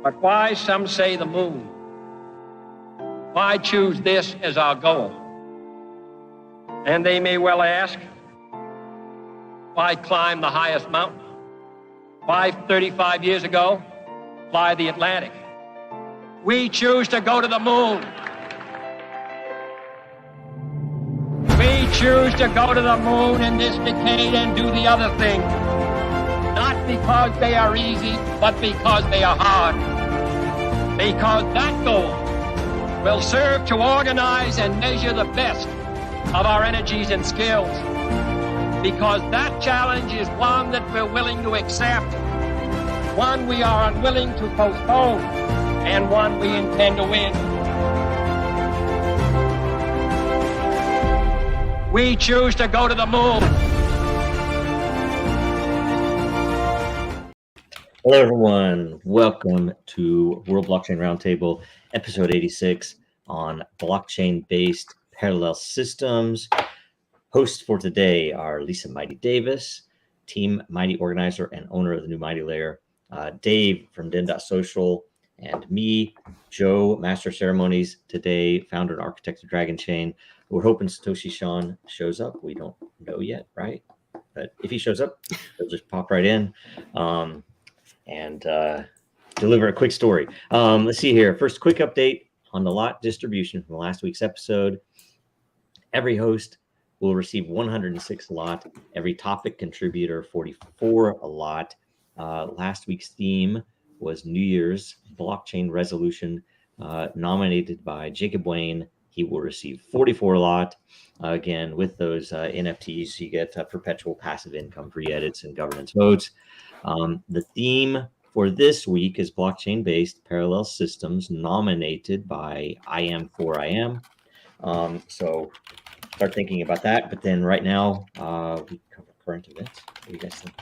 But why, some say, the moon? Why choose this as our goal? And they may well ask, why climb the highest mountain? Why, 35 years ago, fly the Atlantic? We choose to go to the moon. We choose to go to the moon in this decade and do the other thing. Not because they are easy, but because they are hard. Because that goal will serve to organize and measure the best of our energies and skills. Because that challenge is one that we're willing to accept, one we are unwilling to postpone, and one we intend to win. We choose to go to the moon. Hello, everyone. Welcome to World Blockchain Roundtable, episode 86 on blockchain-based parallel systems. Hosts for today are Lisa Mighty Davis, Team Mighty organizer and owner of the new Mighty Layer, Dave from Den.Social, and me, Joe, Master of Ceremonies, today, founder and architect of Dragon Chain. We're hoping Satoshi Shon shows up. We don't know yet, right? But if he shows up, he'll just pop right in and deliver a quick story. Let's see here. First, quick update on the lot distribution from last week's episode. Every host will receive 106 a lot. Every topic contributor, 44 a lot. Last week's theme was New Year's blockchain resolution, nominated by Jacob Wayne. He will receive 44 a lot. Again, with those NFTs, you get perpetual passive income, free edits, and governance votes. The theme for this week is blockchain-based parallel systems, nominated by IM4IM. So start thinking about that. But then right now, we cover current events. What do you guys think?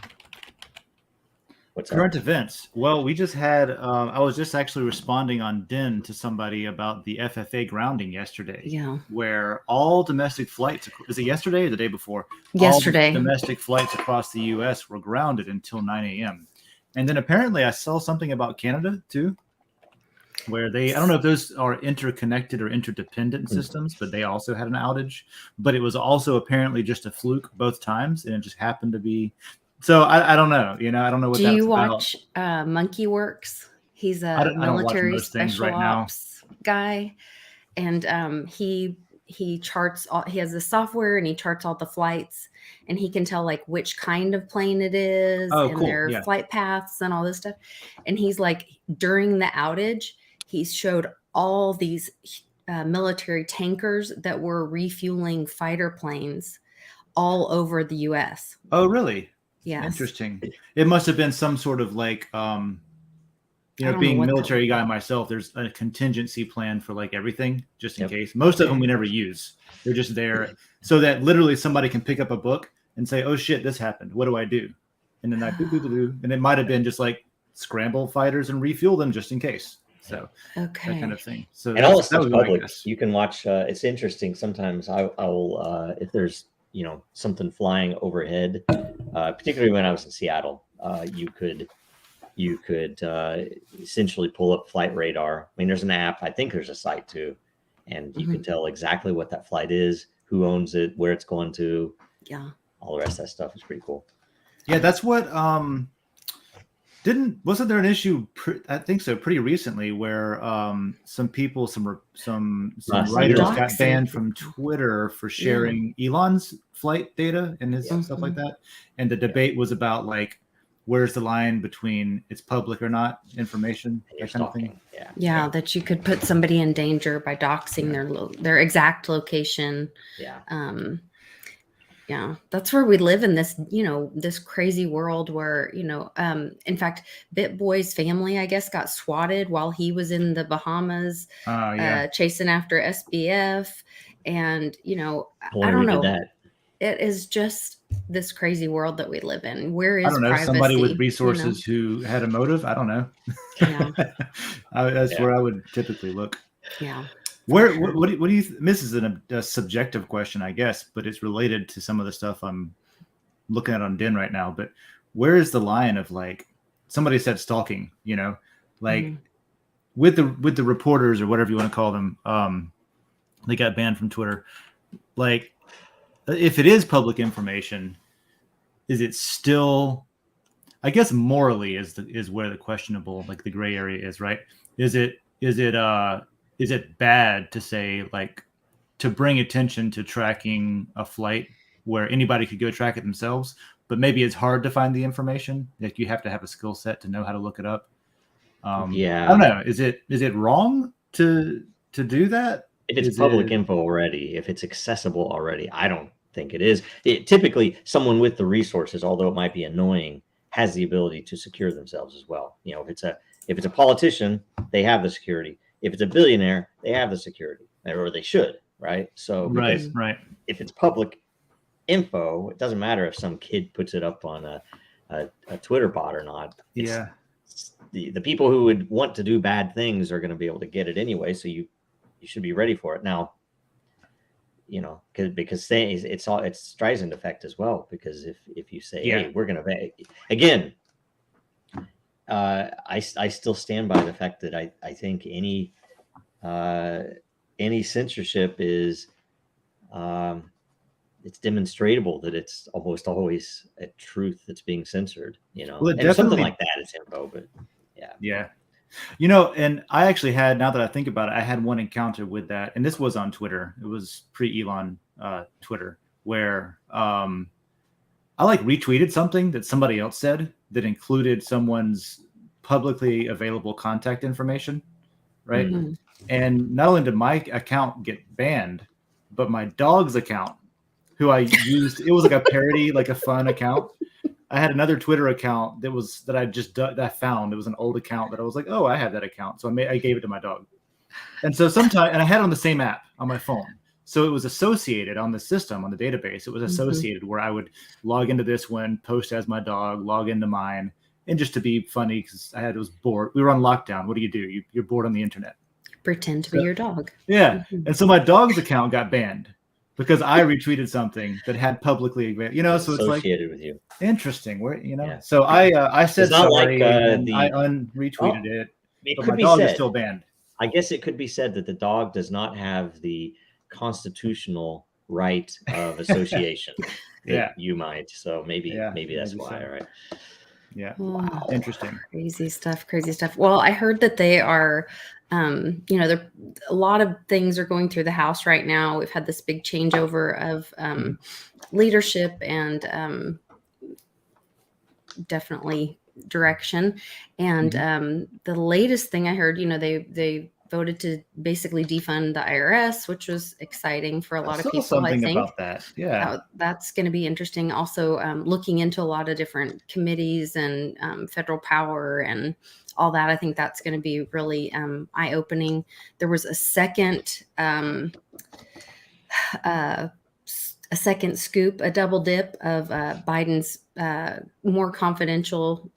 What's current events? Well, we just had, I was just actually responding on Den to somebody about the FFA grounding yesterday. Yeah. Where all domestic flights, is it yesterday or the day before? Yesterday. All domestic flights across the U.S. were grounded until 9 a.m. And then apparently I saw something about Canada too, where they, I don't know if those are interconnected or interdependent systems, but they also had an outage. But it was also apparently just a fluke both times, and it just happened to be. So I don't know, I don't know what that's about. Do you watch Monkey Works? He's a military special ops guy, and he charts all. He has the software and he charts all the flights, and he can tell like which kind of plane it is and their flight paths and all this stuff. And he's like, during the outage, he showed all these military tankers that were refueling fighter planes all over the U.S. Oh, really? Yes. Interesting. It must have been some sort of like, being a military guy myself, there's a contingency plan for like everything, just in case. Most of them we never use. They're just there so that literally somebody can pick up a book and say, oh shit, this happened. What do I do? And then and it might have been just like scramble fighters and refuel them just in case. So that kind of thing. So and all this stuff's public. You can watch. It's interesting. Sometimes I will, if there's, something flying overhead, particularly when I was in Seattle, you could essentially pull up flight radar. I mean, there's an app. I think there's a site too, and you can tell exactly what that flight is, who owns it, where it's going to. Yeah, all the rest of that stuff is pretty cool. Yeah, that's what. Wasn't there an issue? I think so. Pretty recently, where some writers got banned from Twitter for sharing Elon's flight data and his stuff like that. And the debate was about like, where's the line between it's public or not information, that kind of thing. Yeah, that you could put somebody in danger by doxing their exact location. Yeah, that's where we live in this, this crazy world where, in fact, BitBoy's family, I guess, got swatted while he was in the Bahamas, chasing after SBF. And, I don't know. It is just this crazy world that we live in. Where is privacy? Somebody with resources who had a motive. I don't know. Yeah. That's where I would typically look. Yeah. What do you this is a subjective question, I guess, but it's related to some of the stuff I'm looking at on Den right now. But where is the line of like, somebody said stalking, like with the reporters or whatever you want to call them, they got banned from Twitter. Like, if it is public information, is it still? I guess morally is where the questionable, like the gray area is, right? Is it bad to say, like, to bring attention to tracking a flight where anybody could go track it themselves, but maybe it's hard to find the information. Like, you have to have a skill set to know how to look it up. I don't know. Is it wrong to do that? If it's public info already, if it's accessible already, I don't think it is. Typically, someone with the resources, although it might be annoying, has the ability to secure themselves as well. You know, if it's a politician, they have the security. If it's a billionaire, they have the security, or they should, right? So, right. If it's public info, it doesn't matter if some kid puts it up on a Twitter bot or not. The people who would want to do bad things are going to be able to get it anyway. So you should be ready for it. Now, you know, because it's Streisand effect as well. Because if you say, hey, we're going to, again, I still stand by the fact that I think any censorship is, it's demonstrable that it's almost always a truth that's being censored, you know. Well, and something like that is info, but yeah. You know, and I actually had, now that I think about it, I had one encounter with that, and this was on Twitter. It was pre-Elon Twitter, where I like retweeted something that somebody else said that included someone's publicly available contact information, right? Mm-hmm. And not only did my account get banned, but my dog's account, who I used, it was like a parody, like a fun account. I had another Twitter account that I found. It was an old account that I was like, oh, I have that account. So I gave it to my dog. And so and I had it on the same app on my phone. So it was associated on the system, on the database. It was associated where I would log into this one, post as my dog, log into mine. And just to be funny, because I was bored. We were on lockdown. What do? You're bored on the internet. Pretend to be your dog. Yeah. And so my dog's account got banned because I retweeted something that had publicly, you know, so it's associated with you. Interesting. Where, you know, so I said sorry, and I unretweeted it, but my dog is still banned. I guess it could be said that the dog does not have the constitutional right of association. You might. So maybe that's why, right? Yeah. Wow. Interesting. Crazy stuff. Well, I heard that they are, you know, a lot of things are going through the House right now. We've had this big changeover of leadership and definitely direction. And the latest thing I heard, you know, they voted to basically defund the IRS, which was exciting for a lot of people. I think about that. Yeah, that's going to be interesting. Also, looking into a lot of different committees and federal power and all that. I think that's going to be really eye-opening. There was a second scoop, a double dip of Biden's more confidential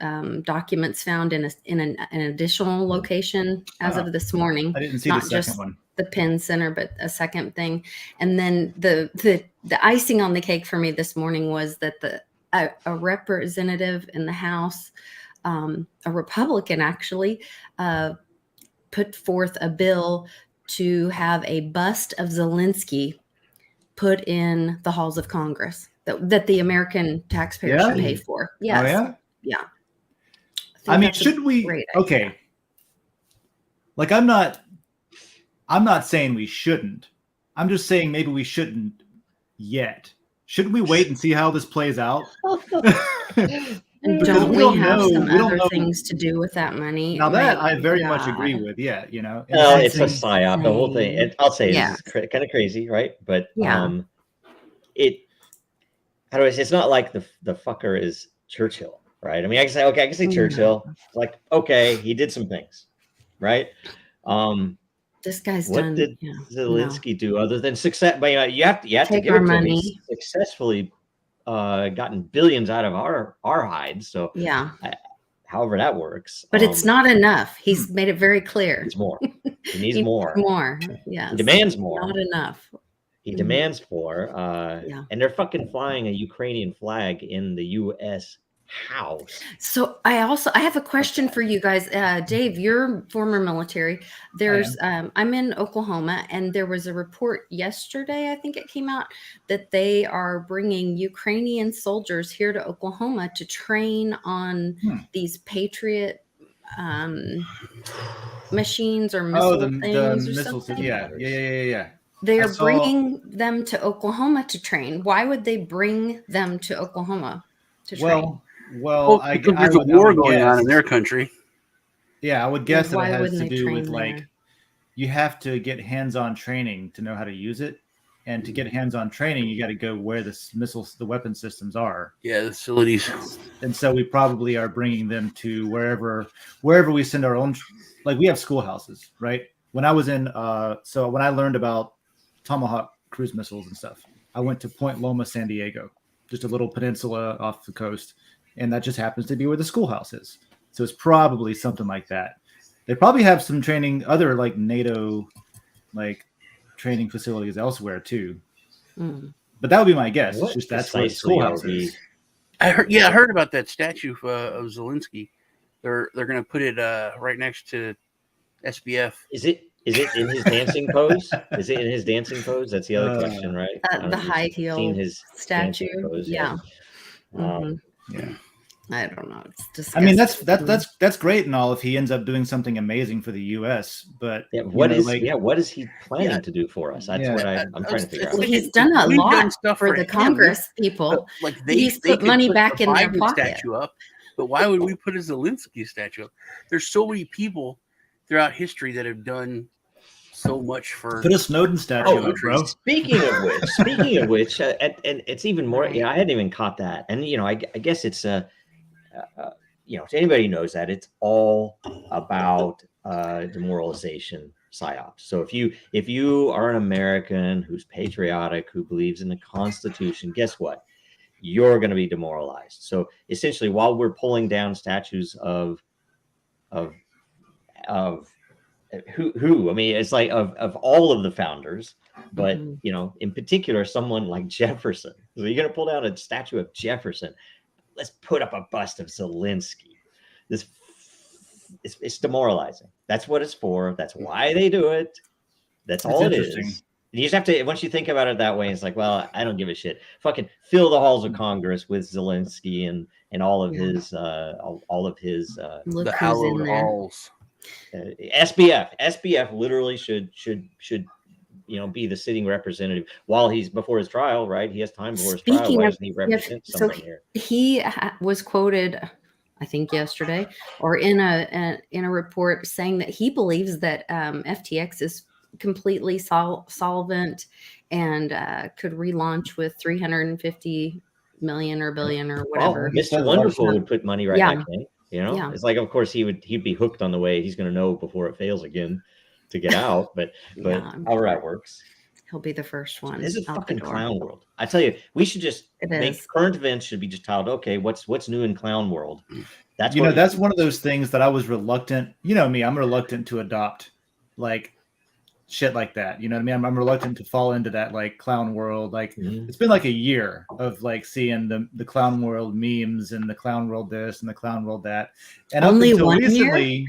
documents found in an additional location as of this morning. I didn't see not the second just one. The Penn Center, but a second thing. And then the icing on the cake for me this morning was that a representative in the House, a Republican actually, put forth a bill to have a bust of Zelensky put in the halls of Congress that the American taxpayer should pay for. Yes. Oh, yeah. I mean, should we? Okay. Like, I'm not saying we shouldn't. I'm just saying maybe we shouldn't yet. Shouldn't we wait and see how this plays out? And don't we have some other things to do with that money? Now that I very much agree with, you know. No, it's a psyop. The whole thing. I'll say it's kind of crazy, right? But how do I say? It's not like the fucker is Churchill, right? I mean, I can say Churchill. Like, okay, he did some things, right? This guy's what done. Did Zelensky do other than success? But you have to take give our it to him. money. He's successfully gotten billions out of our hides. So however that works. But it's not enough. He's made it very clear. It's more. He needs more. More. Yes. He demands more. Not enough. He demands more. And they're fucking flying a Ukrainian flag in the U.S. house. So I have a question for you guys. Dave, you're former military. I'm in Oklahoma, and there was a report yesterday, I think it came out, that they are bringing Ukrainian soldiers here to Oklahoma to train on these Patriot machines or missile the things or missiles. something. Yeah. They are bringing them to Oklahoma to train. Why would they bring them to Oklahoma to train? Well, because there's a war going on in their country. Yeah, I would guess that it has wouldn't to they do train with there? you have to get hands-on training to know how to use it, and to get hands-on training, you got to go where the missiles, the weapon systems are. Yeah, the facilities. And so we probably are bringing them to wherever we send our own. Like we have schoolhouses, right? When I was in, so when I learned about Tomahawk cruise missiles and stuff, I went to Point Loma, San Diego, just a little peninsula off the coast, and that just happens to be where the schoolhouse is. So it's probably something like that. They probably have some training, other like NATO, like training facilities elsewhere too. But that would be my guess. It's just that's where the schoolhouse is. I heard about that statue of Zelensky. They're going to put it right next to SBF. Is it in his dancing pose? Is it in his dancing pose? That's the other question, right? The high heel statue. Pose, yeah. Yeah. I don't know. It's I disgusting. mean, that's great and all if he ends up doing something amazing for the U.S. But what is he planning to do for us? That's what I'm trying to figure out. Well, he's done a lot for the Congress people. Like he's put money back in their pocket. Statue up, but why would we put a Zelensky statue up? There's so many people throughout history that have done so much for. Put a Snowden statue up, bro. Speaking of which, and it's even more. I hadn't even caught that, and I guess it's to anybody who knows that it's all about demoralization psyops. So if you are an American who's patriotic, who believes in the Constitution, guess what? You're going to be demoralized. So essentially, while we're pulling down statues of who I mean, it's like of all of the founders, but in particular, someone like Jefferson. So you're going to pull down a statue of Jefferson. Let's put up a bust of Zelensky. It's demoralizing. That's what it's for. That's why they do it. That's all it is. You just have to, once you think about it that way, it's like, well, I don't give a shit. Fucking fill the halls of Congress with Zelensky and all of his the hallowed halls. SBF literally should be the sitting representative while he's before his trial, right? He has time before his trial. Why doesn't he represent someone here? He was quoted, I think yesterday, or in a report saying that he believes that FTX is completely solvent and could relaunch with 350 million or billion or whatever. Mr. Wonderful would put money right back in. It's like, of course, he'd be hooked on the way. He's going to know before it fails again to get out. But however that works, he'll be the first one. This is a fucking clown world. I tell you, we should just make current events should be just titled, okay, what's new in clown world? That's that's one of those things that I was reluctant. You know me, I'm reluctant to adopt like shit like that. You know what I mean? I'm reluctant to fall into that like clown world. Like it's been like a year of like seeing the clown world memes and the clown world this and the clown world that. And only one recently,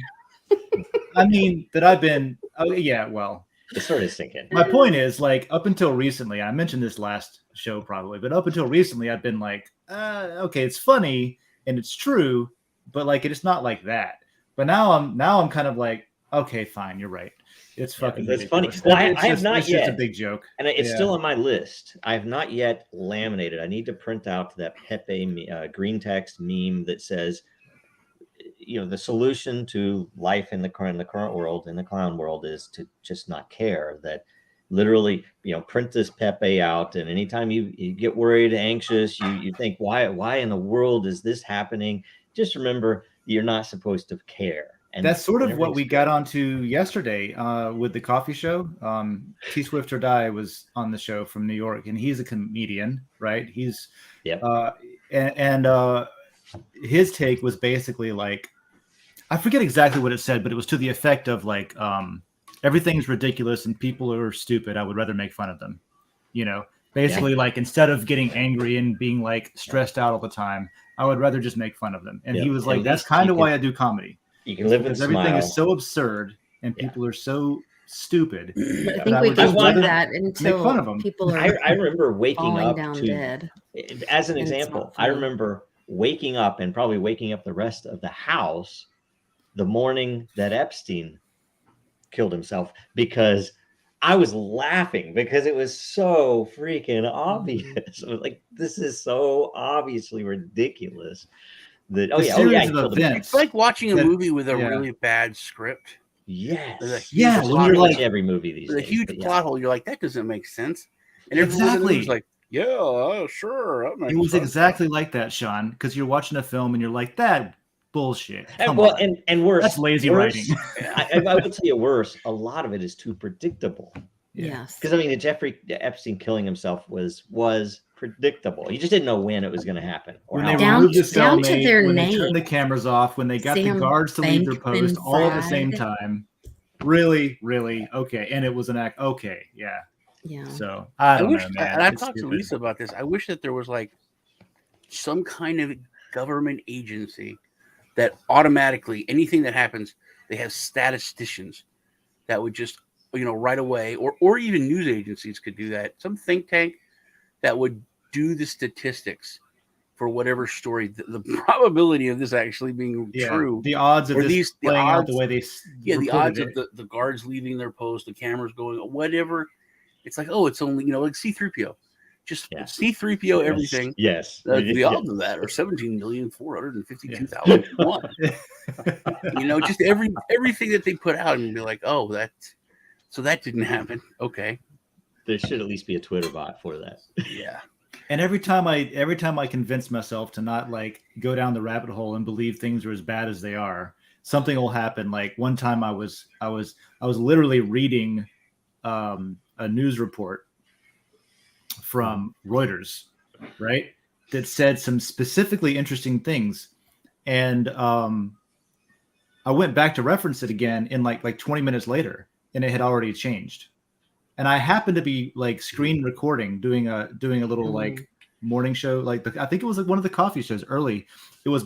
I mean that I've been. Oh yeah, well, it's sort of sinking. My point is like up until recently, I mentioned this last show probably, but up until recently, I've been like, okay, it's funny and it's true, but like it's not like that. But now I'm kind of like, okay, fine, you're right. It's fucking. It's funny. Well, I have not yet. It's a big joke, and it's still on my list. I have not yet laminated. I need to print out that Pepe green text meme that says, the solution to life in the current world, in the clown world, is to just not care. That literally, print this Pepe out, and anytime you get worried, anxious, you think, why in the world is this happening? Just remember, you're not supposed to care. And that's sort of what we got onto yesterday with the coffee show. T Swift or Die was on the show from New York, and he's a comedian, right? He's and his take was basically like, I forget exactly what it said, but it was to the effect of like, everything's ridiculous and people are stupid. I would rather make fun of them, Basically, like instead of getting angry and being like stressed out all the time, I would rather just make fun of them. And he was like, "That's kind of why I do comedy. You can live and smile. Everything is so absurd and people are so stupid." I think we can do that until people are. I remember waking up to dead. As an example, I remember waking up and probably waking up the rest of the house the morning that Epstein killed himself, because I was laughing because it was so freaking obvious. I was like, this is so obviously ridiculous. That it's like watching a movie with a really bad script. Yes. When you're like every movie these days. A huge plot hole. You're like, that doesn't make sense. And everyone was like, yeah, sure. It was exactly like that, Sean, because you're watching a film and you're like, that bullshit. And worse, that's lazy writing. I will tell you worse. A lot of it is too predictable. Yes. Because I mean, Jeffrey Epstein killing himself was predictable. You just didn't know when it was going to happen. When they removed the cellmate, when they turned the cameras off, when they got the guards to leave their post all at the same time. Really, really, okay. And it was an act. Okay, yeah. Yeah. So I don't know, man. And I've talked to Lisa about this. I wish that there was like some kind of government agency that automatically, anything that happens, they have statisticians that would just, right away, or even news agencies could do that. Some think tank that would do the statistics for whatever story, the probability of this actually being true, the odds of this playing out the way they, the odds of the guards leaving their post, the cameras going, whatever. It's like, oh, it's only, like C-3PO. Just C-3PO everything. Yes. The odds of that are 17,452,001. Just everything that they put out and be like, oh, that didn't happen. Okay. There should at least be a Twitter bot for that. Yeah. And every time I convince myself to not like go down the rabbit hole and believe things are as bad as they are, something will happen. Like one time I was literally reading a news report from Reuters, right, that said some specifically interesting things, and I went back to reference it again in like 20 minutes later, and it had already changed. And I happened to be like screen recording, doing a little like morning show, like I think it was like one of the coffee shows early. It was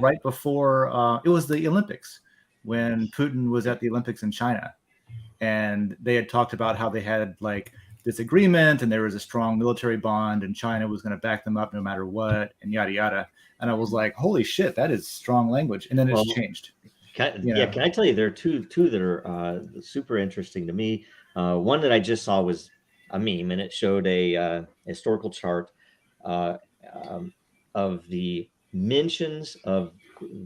right before it was the Olympics, when Putin was at the Olympics in China. And they had talked about how they had like this agreement and there was a strong military bond and China was going to back them up no matter what and yada, yada. And I was like, holy shit, that is strong language. And then it's changed. Can I tell you, there are two that are super interesting to me. One that I just saw was a meme, and it showed a historical chart of the mentions of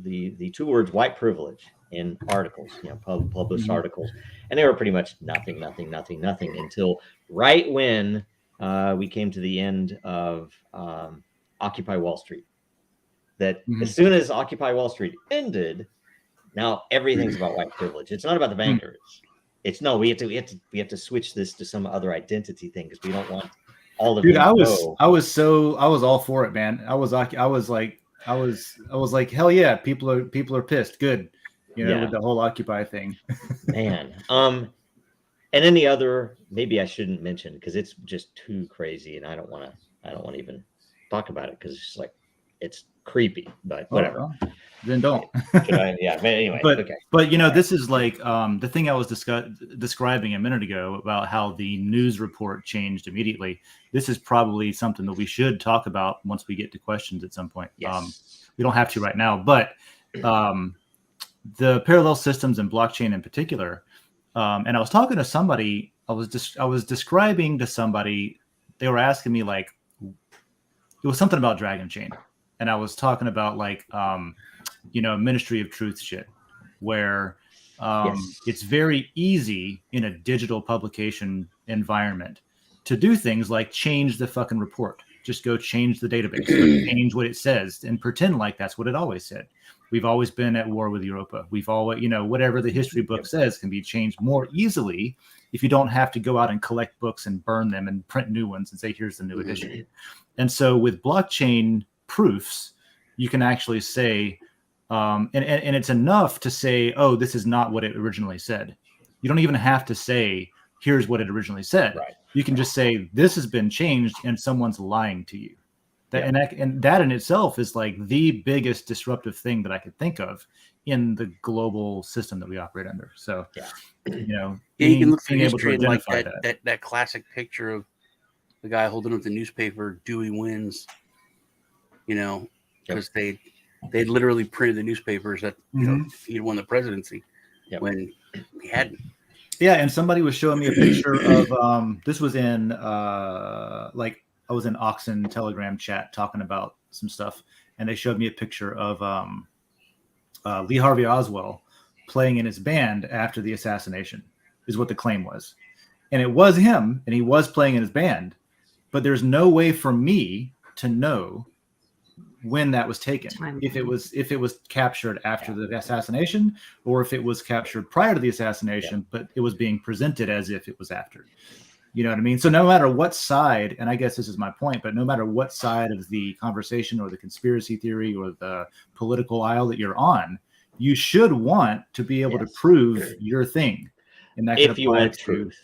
the two words white privilege in articles, published articles, and they were pretty much nothing until right when we came to the end of Occupy Wall Street. That as soon as Occupy Wall Street ended, now everything's about white privilege. It's not about the bankers. It's no, we have to switch this to some other identity thing because we don't want all of it. Dude, I was all for it, man. I was like, hell yeah, people are pissed. Good. With the whole Occupy thing. Man. And then the other, maybe I shouldn't mention because it's just too crazy and I don't want to even talk about it because it's just like, it's creepy, but whatever. Then don't. Anyway. But this is like the thing I was describing a minute ago about how the news report changed immediately. This is probably something that we should talk about once we get to questions at some point. Yes. We don't have to right now, but the parallel systems and blockchain in particular. And I was talking to somebody. I was describing to somebody. They were asking me like, it was something about Dragon Chain. And I was talking about like, Ministry of Truth shit, where it's very easy in a digital publication environment to do things like change the fucking report. Just go change the database, change what it says, and pretend like that's what it always said. We've always been at war with Europa. We've always, whatever the history book says can be changed more easily if you don't have to go out and collect books and burn them and print new ones and say, here's the new edition. And so with blockchain proofs, you can actually say, and it's enough to say, oh, this is not what it originally said. You don't even have to say here's what it originally said. Right. You can just say this has been changed and someone's lying to you. And that in itself is like the biggest disruptive thing that I could think of in the global system that we operate under. So, you can look through history and like that classic picture of the guy holding up the newspaper, Dewey wins, because they'd literally printed the newspapers that he'd won the presidency when he hadn't. Yeah, and somebody was showing me a picture of this was in I was in Oxen Telegram chat talking about some stuff, and they showed me a picture of Lee Harvey Oswald playing in his band after the assassination, is what the claim was. And it was him, and he was playing in his band, but there's no way for me to know when that was taken. If it was captured after the assassination, or if it was captured prior to the assassination, but it was being presented as if it was after. You know what I mean? So no matter what side, and I guess this is my point, but no matter what side of the conversation or the conspiracy theory or the political aisle that you're on, you should want to be able to prove your thing. And that if you want truth.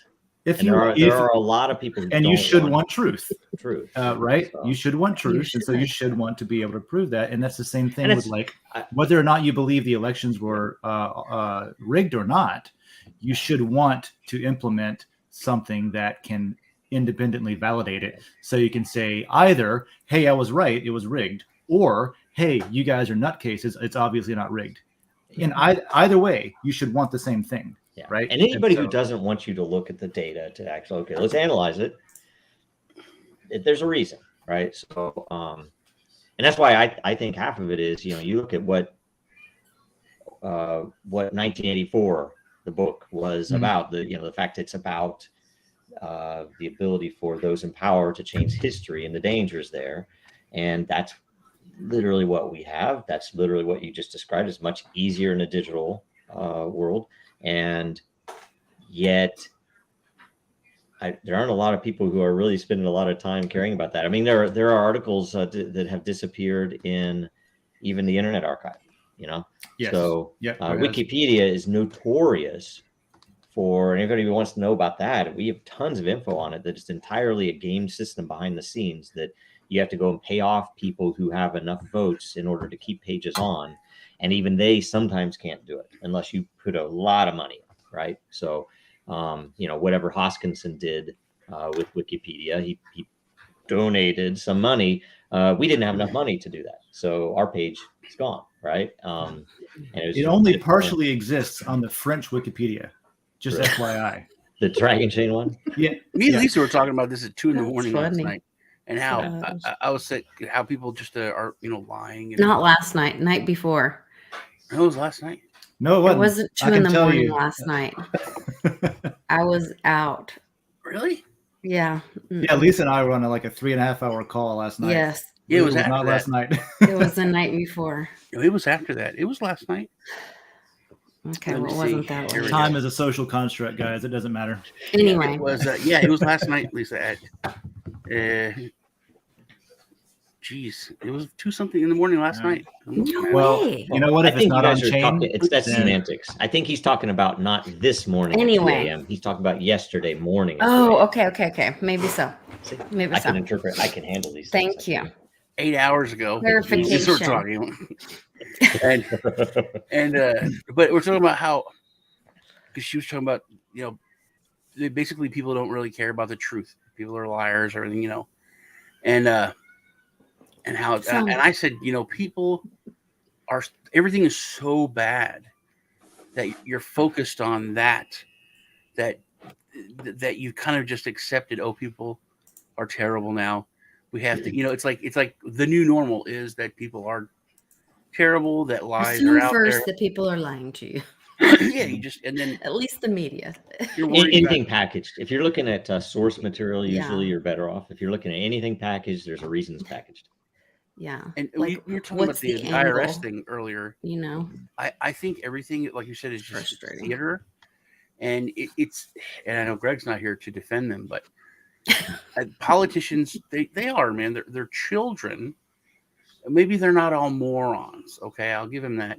There are a lot of people and you should want truth. Right? So, you should want truth. And so you should want to be able to prove that. And that's the same thing with like whether or not you believe the elections were rigged or not, you should want to implement something that can independently validate it. So you can say either, hey, I was right, it was rigged, or hey, you guys are nutcases, it's obviously not rigged. In either way, you should want the same thing. Yeah. Right. And anybody who doesn't want you to look at the data to actually, okay, let's analyze it. There's a reason, right? So, and that's why I think half of it is, you look at what 1984, the book was about, the fact it's about the ability for those in power to change history and the dangers there. And that's literally what we have. That's literally what you just described. It's much easier in a digital world. And yet there aren't a lot of people who are really spending a lot of time caring about that. I mean, there are articles that have disappeared in even the Internet Archive, Yes. So Wikipedia is notorious for, and anybody who wants to know about that, we have tons of info on it that is entirely a game system behind the scenes that you have to go and pay off people who have enough votes in order to keep pages on. And even they sometimes can't do it unless you put a lot of money, right? So, whatever Hoskinson did with Wikipedia, he donated some money. We didn't have enough money to do that. So our page is gone, right? And it only partially exists on the French Wikipedia, just FYI. The Dragon Chain one? Yeah. Me and Lisa were talking about this at 2 a.m. last night. And how I was sick, how people just are, lying. And not last night before. It was last night. No, it wasn't 2 in the morning last night. I was out. Really? Yeah. Yeah, Lisa and I were on a 3.5 hour call last night. Yes. It was not last night. It was the night before. No, it was after that. It was last night. Okay, well, it wasn't that long. Time is a social construct, guys. It doesn't matter. Anyway. It was, it was last night, Lisa. Geez, it was 2-something in the morning last night. Well, you know what? If it's not on chain, that's semantics. I think he's talking about not this morning. Anyway, at 2 a.m. He's talking about yesterday morning. Oh, okay. Maybe so. Maybe I can interpret. I can handle these. Thank you. 8 hours ago. Clarification. We're talking. But we're talking about how, because she was talking about, basically people don't really care about the truth. People are liars or everything, and how, and I said, people are, everything is so bad that you're focused on that you kind of just accepted, people are terrible now. We have to, it's like the new normal is that people are terrible, that lies are out first there. That people are lying to you. Yeah, you just, and then at least the media. Anything packaged. If you're looking at source material, usually you're better off. If you're looking at anything packaged, there's a reason it's packaged. Yeah. And we were talking about the IRS thing earlier. I think everything, like you said, is just theater. And it's, and I know Greg's not here to defend them, but politicians, they are, man. They're children. Maybe they're not all morons. Okay, I'll give him that.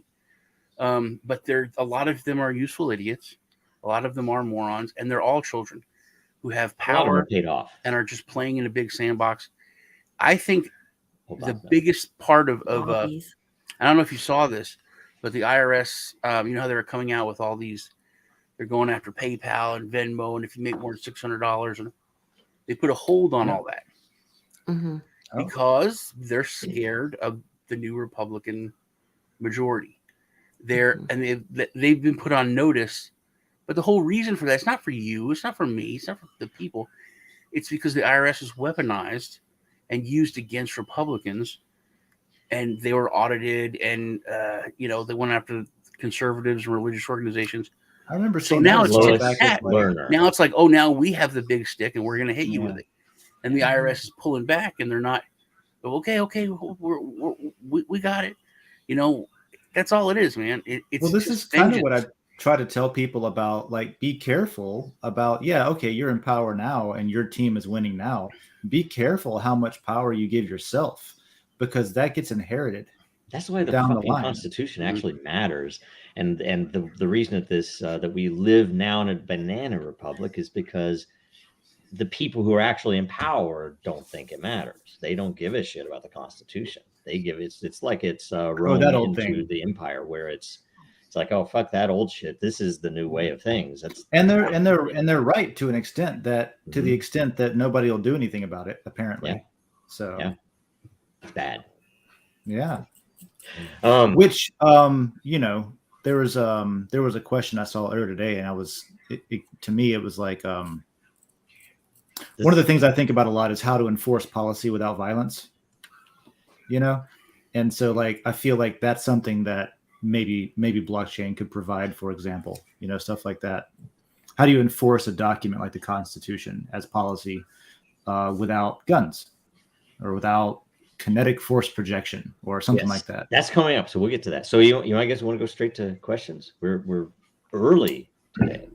But a lot of them are useful idiots. A lot of them are morons, and they're all children who have A lot of them power are paid off. and are just playing in a big sandbox. I think Hold the on, biggest part of Lobbies. I don't know if you saw this, but the IRS, you know how they were coming out with all these, they're going after PayPal and Venmo, and if you make more than $600, and they put a hold on all that because they're scared of the new Republican majority. And they've been put on notice, but the whole reason for that, it's not for you, it's not for me, it's not for the people. It's because the IRS is weaponized and used against Republicans, and they were audited, and they went after conservatives and religious organizations. I remember. So now it's now it's like, oh, now we have the big stick, and we're going to hit you with it. And the IRS is pulling back, and they're not. Okay, we got it. That's all it is, man. It's this is kind of what I try to tell people about. Like, be careful about. Yeah, okay, you're in power now, and your team is winning now. Be careful how much power you give yourself, because that gets inherited. That's why the fucking Constitution actually matters, and the reason that that we live now in a banana republic is because the people who are actually in power don't think it matters. They don't give a shit about the Constitution. They give it's like it's rolling into the empire where it's like, oh, fuck that old shit. This is the new way of things. They're right to an extent that to the extent that nobody will do anything about it, apparently. Yeah. So it's bad. Yeah. Which there was a question I saw earlier today, and to me it was like one of the things I think about a lot is how to enforce policy without violence. And so like I feel like that's something that maybe blockchain could provide, for example, stuff like that. How do you enforce a document like the Constitution as policy without guns or without kinetic force projection or something like that? That's coming up, so we'll get to that. So I guess we want to go straight to questions. We're early today.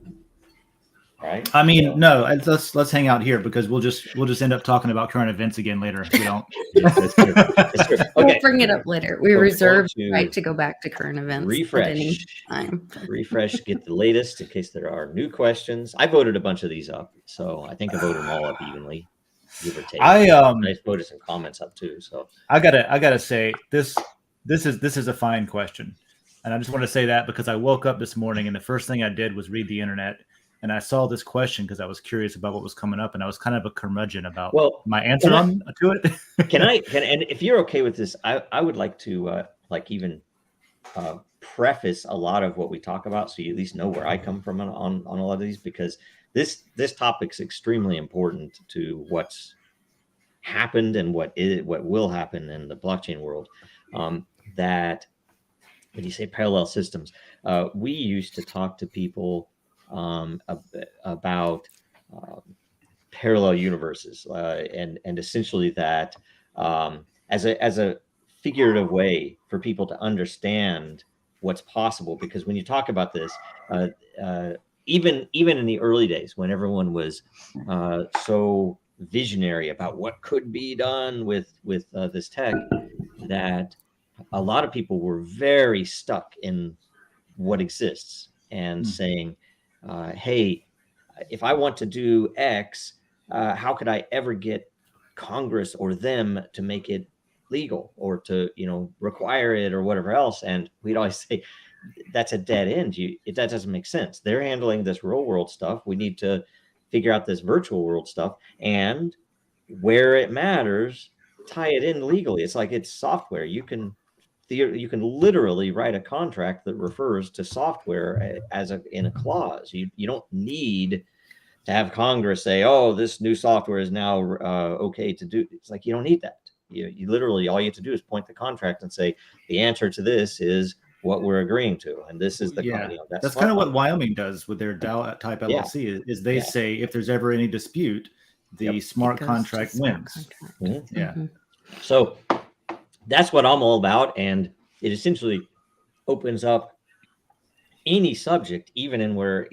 Right. I mean, no. Let's hang out here because we'll just end up talking about current events again later if we don't. That's true. Okay. We'll bring it up later. We reserve the right to go back to current events refresh at any time. Refresh, get the latest in case there are new questions. I voted a bunch of these up, so I think I voted them all up evenly, give or take. I voted some comments up too. So I gotta say this is a fine question, and I just want to say that because I woke up this morning and the first thing I did was read the internet. And I saw this question because I was curious about what was coming up, and I was kind of a curmudgeon about my answer to it. And if you're okay with this, I would like to preface a lot of what we talk about, so you at least know where I come from on a lot of these, because this topic's extremely important to what's happened and what will happen in the blockchain world. That when you say parallel systems, we used to talk to people about parallel universes and essentially that as a figurative way for people to understand what's possible, because when you talk about this, even in the early days when everyone was so visionary about what could be done with this tech, that a lot of people were very stuck in what exists and saying, hey, if I want to do X, how could I ever get Congress or them to make it legal or to, require it or whatever else? And we'd always say, that's a dead end. That doesn't make sense. They're handling this real world stuff. We need to figure out this virtual world stuff, and where it matters, tie it in legally. It's like it's software. You can literally write a contract that refers to software in a clause. You don't need to have Congress say, oh, this new software is now okay to do. It's like, you don't need that. You literally, all you have to do is point the contract and say, the answer to this is what we're agreeing to. And this is the that's kind of what Wyoming does with their DAO type LLC is they say, if there's ever any dispute, the smart contract wins. So that's what I'm all about, and it essentially opens up any subject, even where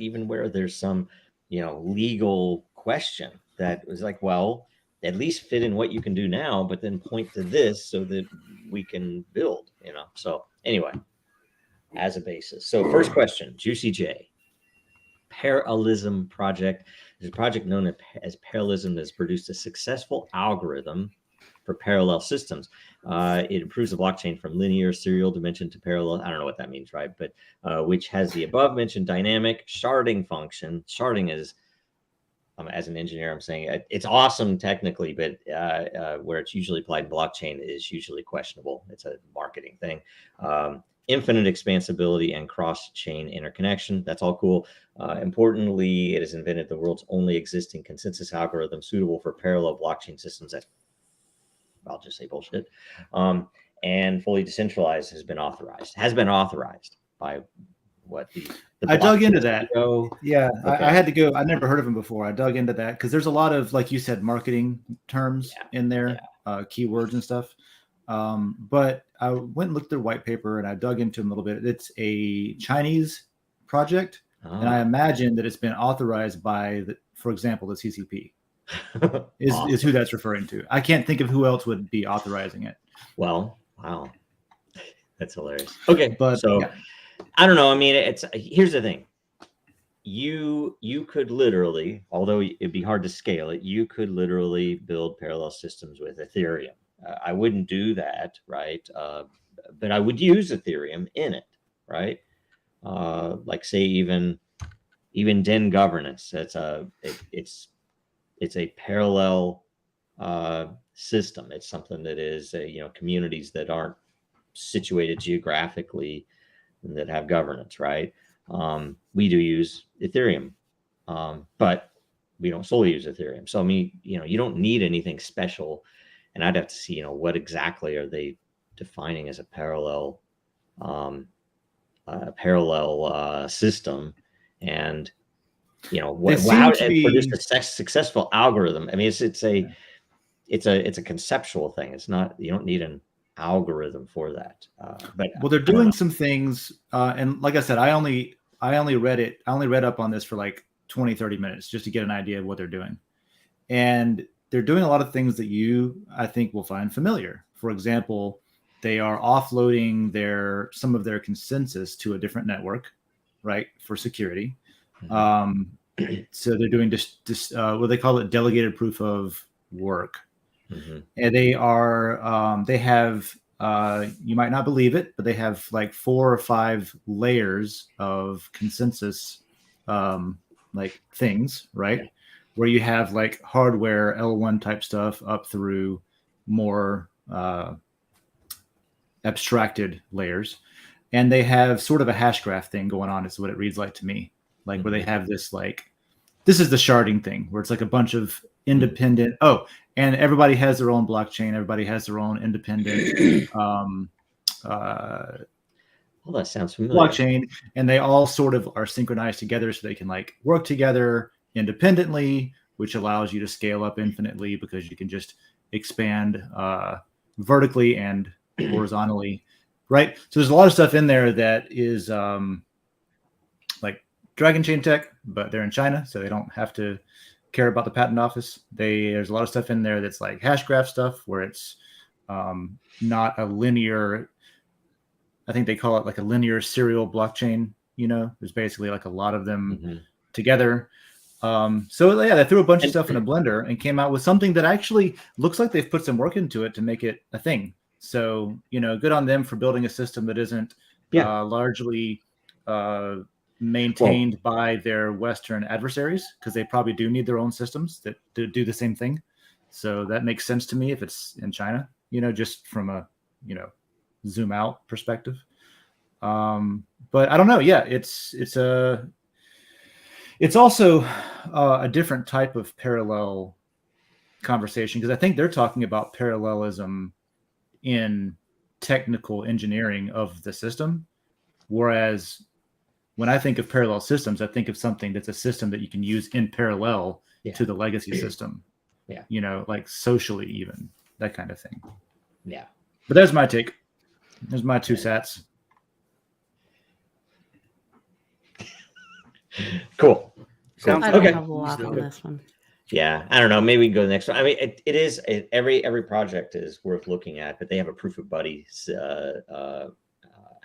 there's some, legal question that was like, well, at least fit in what you can do now, but then point to this so that we can build, So anyway, as a basis. So first question, Juicy J, Parallelism project. There's a project known as Parallelism that has produced a successful algorithm for parallel systems. It improves the blockchain from linear serial dimension to parallel. I don't know what that means, right? But which has the above mentioned dynamic sharding function. Sharding is, as an engineer, I'm saying it's awesome technically, but where it's usually applied in blockchain is usually questionable. It's a marketing thing. Infinite expansibility and cross-chain interconnection. That's all cool. Importantly, it has invented the world's only existing consensus algorithm suitable for parallel blockchain systems. That's, I'll just say bullshit. And fully decentralized has been authorized by what the I dug into that. Yeah, okay. I had to go. I never heard of him before. I dug into that because there's a lot of, like you said, marketing terms in there, keywords and stuff. But I went and looked at their white paper and I dug into them a little bit. It's a Chinese project, and I imagine that it's been authorized by, for example, the CCP. is who that's referring to. I can't think of who else would be authorizing it. Well, wow, that's hilarious. Okay, but so I don't know. I mean, here's the thing. You could literally, although it'd be hard to scale it, you could literally build parallel systems with Ethereum. I wouldn't do that, right? But I would use Ethereum in it, right? Like say even Den governance. It's a parallel system. It's something that is communities that aren't situated geographically and that have governance, right? We do use Ethereum, but we don't solely use Ethereum. So I mean, you don't need anything special, and I'd have to see, what exactly are they defining as a parallel system, and how it produced a successful algorithm. I mean, it's a conceptual thing. It's not, you don't need an algorithm for that. But they're doing some things, and like I said, I only read up on this for like 20-30 minutes just to get an idea of what they're doing, and they're doing a lot of things that I think will find familiar. For example, they are offloading some of their consensus to a different network, right, for security. So they're doing what they call it, delegated proof of work. And they have, you might not believe it, but they have like 4 or 5 layers of consensus, like things, right? Where you have like hardware L1 type stuff up through more abstracted layers. And they have sort of a hash graph thing going on, is what it reads like to me. Like where they have this, like, this is the sharding thing, where it's like a bunch of independent, and everybody has their own blockchain. Everybody has their own independent well, that sounds familiar. Blockchain, and they all sort of are synchronized together so they can like work together independently, which allows you to scale up infinitely because you can just expand vertically and horizontally, right? So there's a lot of stuff in there that is like Dragon Chain tech, but they're in China, so they don't have to care about the patent office. There's a lot of stuff in there that's like hash graph stuff, where it's not a linear, I think they call it like a linear serial blockchain. There's basically like a lot of them together. So yeah, they threw a bunch of stuff in a blender and came out with something that actually looks like they've put some work into it to make it a thing. So, good on them for building a system that isn't largely maintained by their Western adversaries, because they probably do need their own systems that do the same thing. So that makes sense to me if it's in China, just from a, zoom out perspective. But I don't know. Yeah, it's also a different type of parallel conversation, because I think they're talking about parallelism in technical engineering of the system, whereas when I think of parallel systems, I think of something that's a system that you can use in parallel to the legacy system. Like socially, even that kind of thing. Yeah. But that's my take. There's my 2 cents. Cool. I don't have a lot on this one. Yeah, I don't know. Maybe we can go to the next one. I mean, every project is worth looking at, but they have a proof of buddies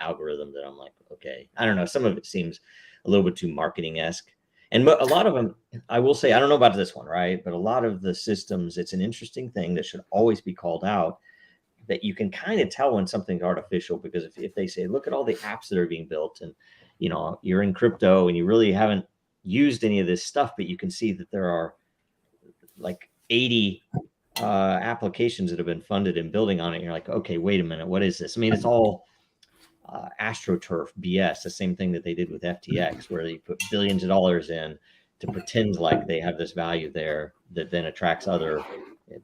algorithm that I'm like, okay, I don't know. Some of it seems a little bit too marketing-esque. And a lot of them, I will say, I don't know about this one, right? But a lot of the systems, it's an interesting thing that should always be called out, that you can kind of tell when something's artificial, because if they say, look at all the apps that are being built, and you're in crypto and you really haven't used any of this stuff, but you can see that there are like 80 applications that have been funded and building on it. You're like, okay, wait a minute, what is this? I mean, it's all AstroTurf BS, the same thing that they did with FTX, where they put billions of dollars in to pretend like they have this value there that then attracts other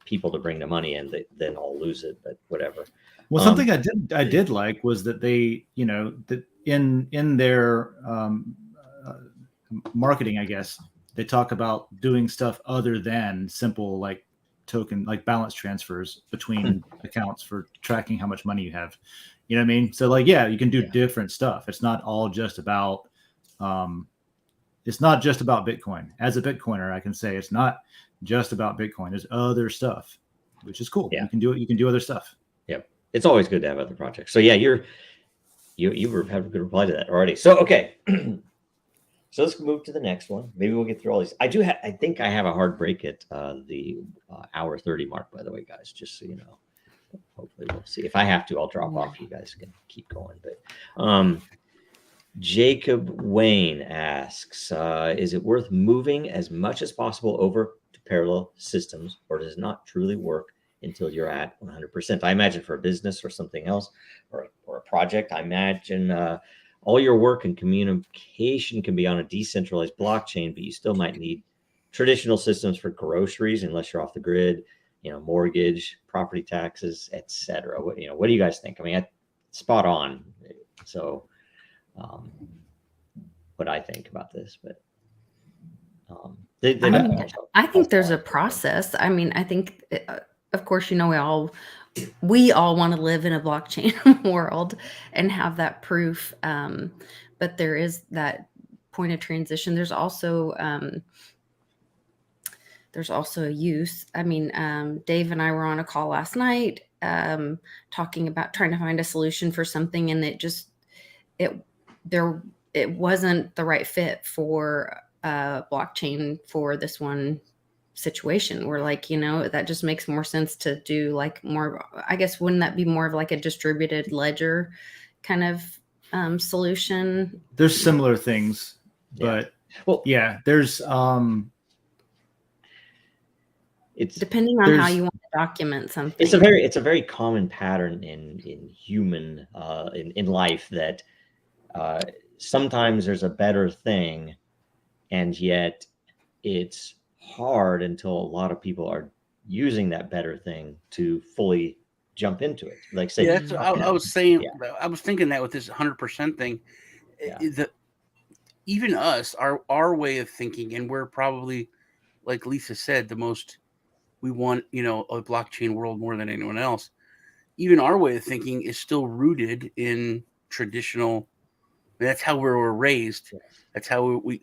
people to bring the money in. They then all lose it, but whatever. Well, something I did like was that they, that in their marketing, I guess, they talk about doing stuff other than simple like token, like balance transfers between accounts for tracking how much money you have. You know what I mean? So like, yeah, you can do different stuff. It's not all just about, it's not just about Bitcoin. As a Bitcoiner, I can say it's not just about Bitcoin. There's other stuff, which is cool. You can do it. You can do other stuff. Yep. It's always good to have other projects. So yeah, you have a good reply to that already. So, okay. So let's move to the next one. Maybe we'll get through all these. I think I have a hard break at the hour 30 mark, by the way, guys, just so you know. Hopefully we'll see. If I have to, I'll drop off. You guys can keep going. But Jacob Wayne asks, is it worth moving as much as possible over to parallel systems, or does it not truly work until you're at 100%? I imagine for a business or something else, or a project, I imagine all your work and communication can be on a decentralized blockchain, but you still might need traditional systems for groceries unless you're off the grid, mortgage, property taxes, etc. What do you guys think? I mean, spot on. So what I think about this, but I think there's a process. I mean, I think, of course, we all want to live in a blockchain world and have that proof. But there is that point of transition. There's also a use. I mean, Dave and I were on a call last night talking about trying to find a solution for something, and it wasn't the right fit for blockchain for this one situation. We're like, that just makes more sense to do like more, I guess, wouldn't that be more of like a distributed ledger kind of solution? There's similar things, but there's it's depending on how you want to document something. It's a very common pattern in human in life that sometimes there's a better thing, and yet it's hard until a lot of people are using that better thing to fully jump into it. Like say, I was saying, I was thinking that with this 100% thing, even us, our way of thinking, and we're probably, like Lisa said, the most we want, a blockchain world more than anyone else. Even our way of thinking is still rooted in traditional. That's how we were raised. That's how we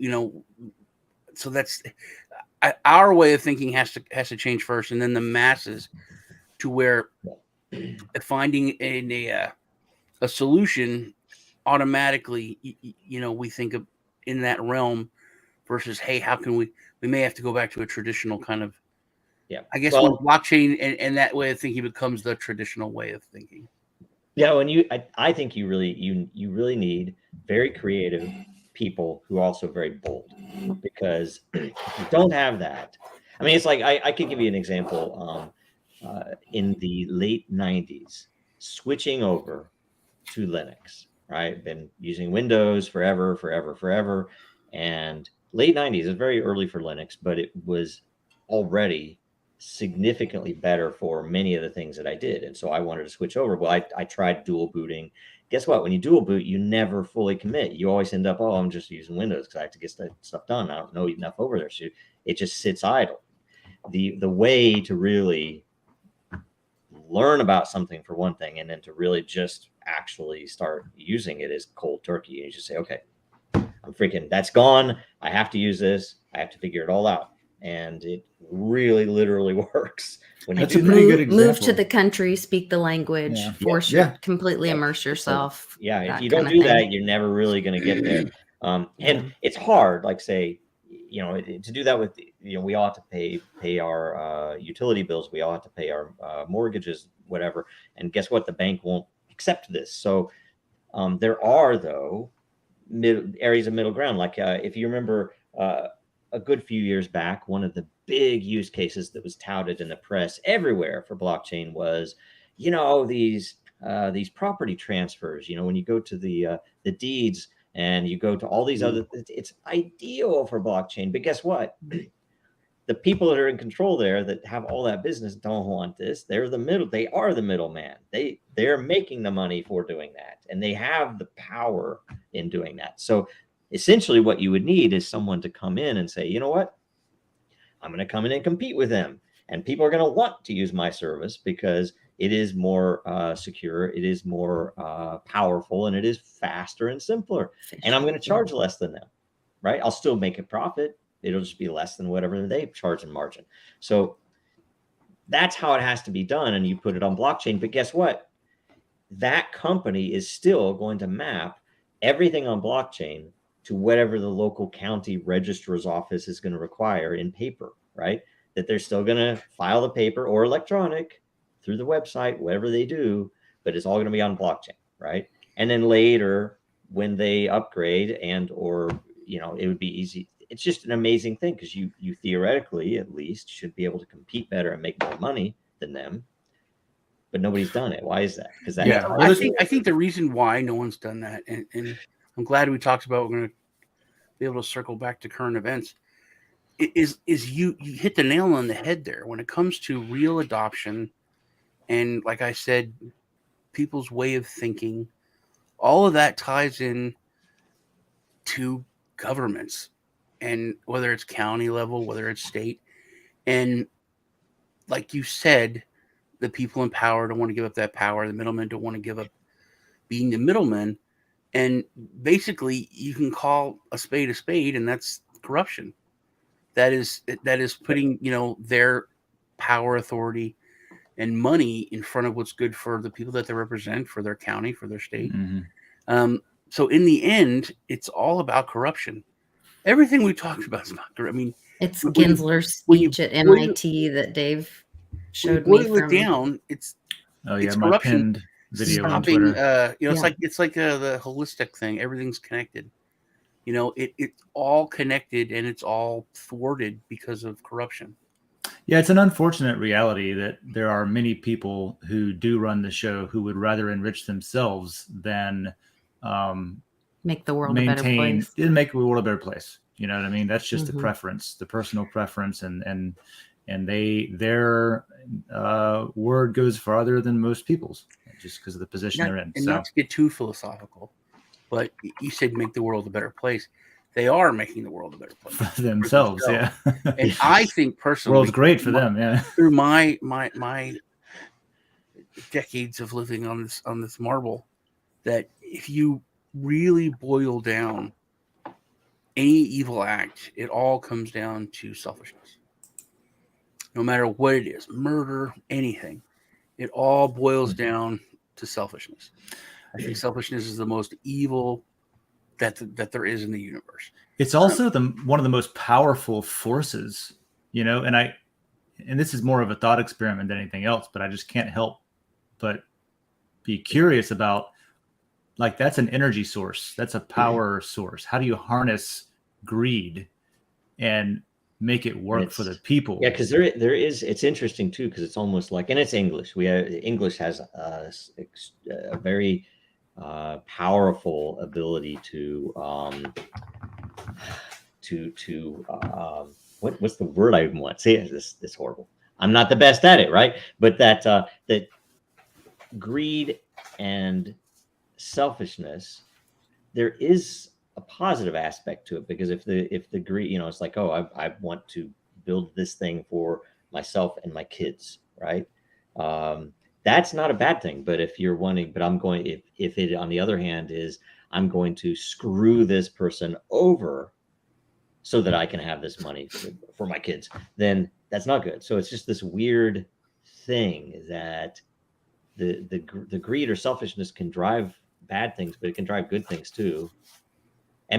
so that's our way of thinking has to change first, and then the masses to where finding a solution automatically, we think of in that realm versus, hey, how can we may have to go back to a traditional kind of, I guess when blockchain and that way of thinking becomes the traditional way of thinking. Yeah, when I think you really need very creative people who are also very bold, because if you don't have that, I mean, it's like I could give you an example. In the late 90s, switching over to Linux, right? Been using Windows forever, and late 90s is very early for Linux, but it was already significantly better for many of the things that I did. And so I wanted to switch over. Well, I tried dual booting. Guess what? When you dual boot, you never fully commit. You always end up, I'm just using Windows because I have to get stuff done. I don't know enough over there. So it just sits idle. The way to really learn about something, for one thing, and then to really just actually start using it is cold turkey. You just say, okay, that's gone. I have to use this. I have to figure it all out. And it really literally works. That's a pretty good example. Move to the country, speak the language, completely immerse yourself. If you don't do that, you're never really going to get there. And it's hard. Like say, to do that with, we all have to pay our utility bills. We all have to pay our mortgages, whatever. And guess what? The bank won't accept this. So there are, though, areas of middle ground. Like if you remember a good few years back, one of the big use cases that was touted in the press everywhere for blockchain was, these property transfers. When you go to the deeds and you go to all these other, it's ideal for blockchain. But guess what? The people that are in control there that have all that business don't want this. They are the middleman. They're making the money for doing that, and they have the power in doing that. So essentially what you would need is someone to come in and say, you know what? I'm going to come in and compete with them. And people are going to want to use my service because it is more secure, it is more powerful, and it is faster and simpler. And I'm going to charge less than them, right? I'll still make a profit. It'll just be less than whatever they charge in margin. So that's how it has to be done. And you put it on blockchain. But guess what? That company is still going to map everything on blockchain to whatever the local county registrar's office is going to require in paper, right? That they're still going to file the paper or electronic through the website, whatever they do, but it's all going to be on blockchain, right? And then later when they upgrade or it would be easy. It's just an amazing thing because you theoretically at least should be able to compete better and make more money than them, but nobody's done it. Why is that? Because I think the reason why no one's done that, and I'm glad we talked about, we're going to be able to circle back to current events, is you hit the nail on the head there when it comes to real adoption. And like I said, people's way of thinking, all of that ties in to governments, and whether it's county level, whether it's state. And like you said, the people in power don't want to give up that power. The middlemen don't want to give up being the middlemen. And basically you can call a spade, and that's corruption. That is putting, their power, authority, and money in front of what's good for the people that they represent, for their county, for their state. Mm-hmm. So in the end, it's all about corruption. Everything we talked about is about corruption. I mean, it's Gensler's speech at MIT that Dave showed me. It's my corruption. Pinned video stopping, on Twitter. It's like the holistic thing. Everything's connected. It's all connected, and it's all thwarted because of corruption. Yeah, it's an unfortunate reality that there are many people who do run the show who would rather enrich themselves than make the world a better place. Make the world a better place. You know what I mean? That's just the preference, the personal preference, and their word goes farther than most people's, just because of the position they're in. And not to get too philosophical, but you said make the world a better place. They are making the world a better place for themselves. Yeah. And I think personally, the world's great for them. Yeah. Through my decades of living on this marble, that if you really boil down any evil act, it all comes down to selfishness. No matter what it is, murder, anything, it all boils down to selfishness. I think selfishness is the most evil that there is in the universe. It's also one of the most powerful forces, and this is more of a thought experiment than anything else, but I just can't help but be curious about, like, that's an energy source. That's a power source. How do you harness greed and make it work for the people? Yeah, because there is. It's interesting too, because it's almost like, and it's English. English has a very powerful ability to what's the word I want? Say it. This horrible. I'm not the best at it, right? But that greed and selfishness, there is a positive aspect to it, because if the greed, it's like, oh, I want to build this thing for myself and my kids, right? That's not a bad thing. But if you're wanting, but I'm going, if it on the other hand is, I'm going to screw this person over so that I can have this money for my kids, then that's not good. So it's just this weird thing that the greed or selfishness can drive bad things, but it can drive good things too.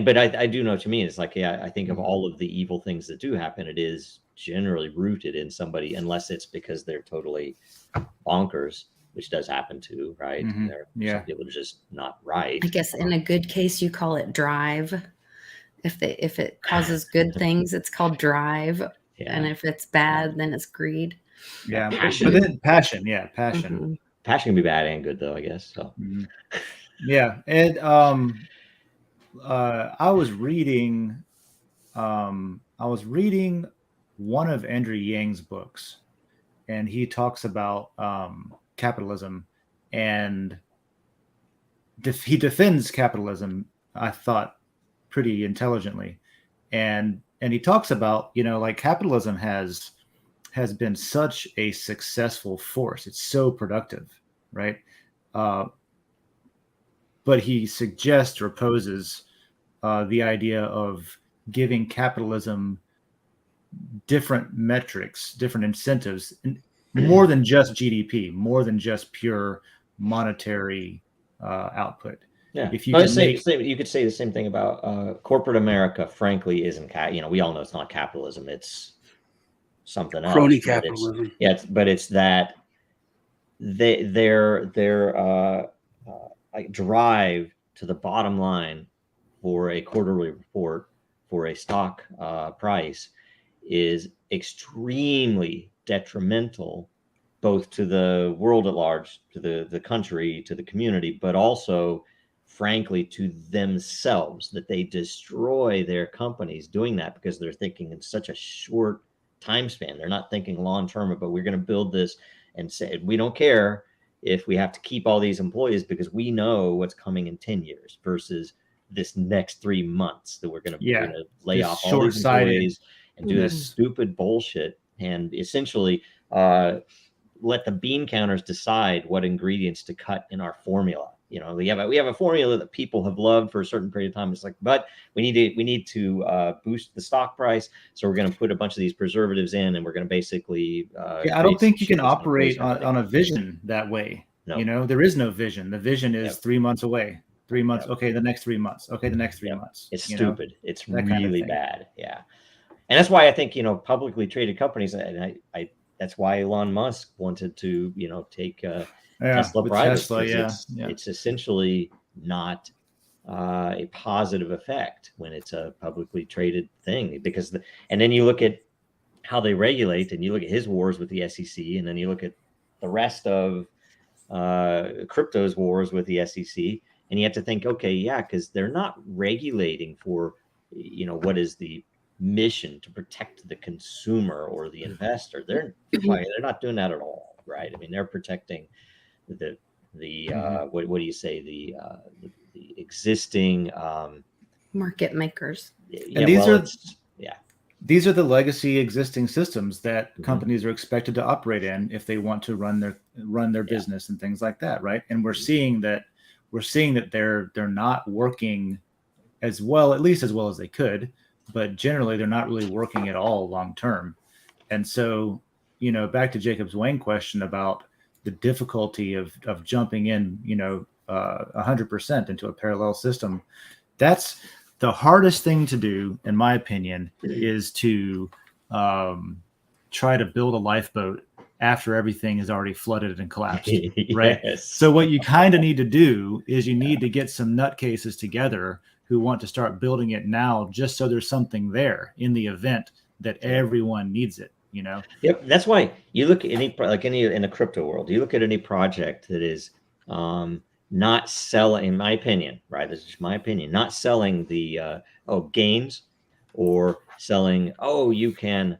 but I do know what you mean. It's like, I think of all of the evil things that do happen, it is generally rooted in somebody, unless it's because they're totally bonkers, which does happen too, right? Mm-hmm. Some people are just not right. I guess in a good case, you call it drive. If it causes good things, it's called drive. Yeah. And if it's bad, then it's greed. Yeah, passion. But then passion. Mm-hmm. Passion can be bad and good, though, I guess. So yeah, and I was reading one of Andrew Yang's books, and he talks about capitalism, and he defends capitalism, I thought, pretty intelligently, and he talks about, like, capitalism has been such a successful force. It's so productive, right? But he suggests or poses the idea of giving capitalism different metrics, different incentives, more than just GDP, more than just pure monetary output. Yeah, if you you could say the same thing about corporate America. Frankly, isn't we all know it's not capitalism; it's something else. Crony capitalism. But it's that their like drive to the bottom line for a quarterly report for a stock price is extremely detrimental, both to the world at large, to the country, to the community, but also, frankly, to themselves, that they destroy their companies doing that because they're thinking in such a short time span. They're not thinking long term, but we're going to build this and say, we don't care if we have to keep all these employees because we know what's coming in 10 years versus this next 3 months that we're going to lay off all these employees and do this stupid bullshit and essentially let the bean counters decide what ingredients to cut in our formula. We have a formula that people have loved for a certain period of time. It's like, but we need to boost the stock price, so we're going to put a bunch of these preservatives in, and we're going to basically. I don't think you can operate on a vision that way. No. There is no vision. The vision is 3 months away. 3 months. Okay, the next 3 months. Okay, the next 3 months. It's stupid. It's really bad. Yeah, and that's why I think publicly traded companies, and I that's why Elon Musk wanted to take. Tesla private. It's essentially not a positive effect when it's a publicly traded thing, because and then you look at how they regulate, and you look at his wars with the SEC, and then you look at the rest of crypto's wars with the SEC, and you have to think, because they're not regulating for what is the mission to protect the consumer or the investor. They're not doing that at all, right? I mean, they're protecting the what do you say, the existing market makers. And these are the legacy existing systems that companies are expected to operate in if they want to run their business and things like that, right? And we're seeing that they're not working as well, at least as well as they could, but generally they're not really working at all long term. And so, back to Jacob's Wayne question about the difficulty of jumping in, 100% into a parallel system. That's the hardest thing to do, in my opinion, is to try to build a lifeboat after everything is already flooded and collapsed, right? Yes. So what you kind of need to do is you need to get some nutcases together who want to start building it now, just so there's something there in the event that everyone needs it. Yep. That's why you look at any in the crypto world, you look at any project that is not selling, in my opinion, right? This is just my opinion, not selling the gains, or selling, you can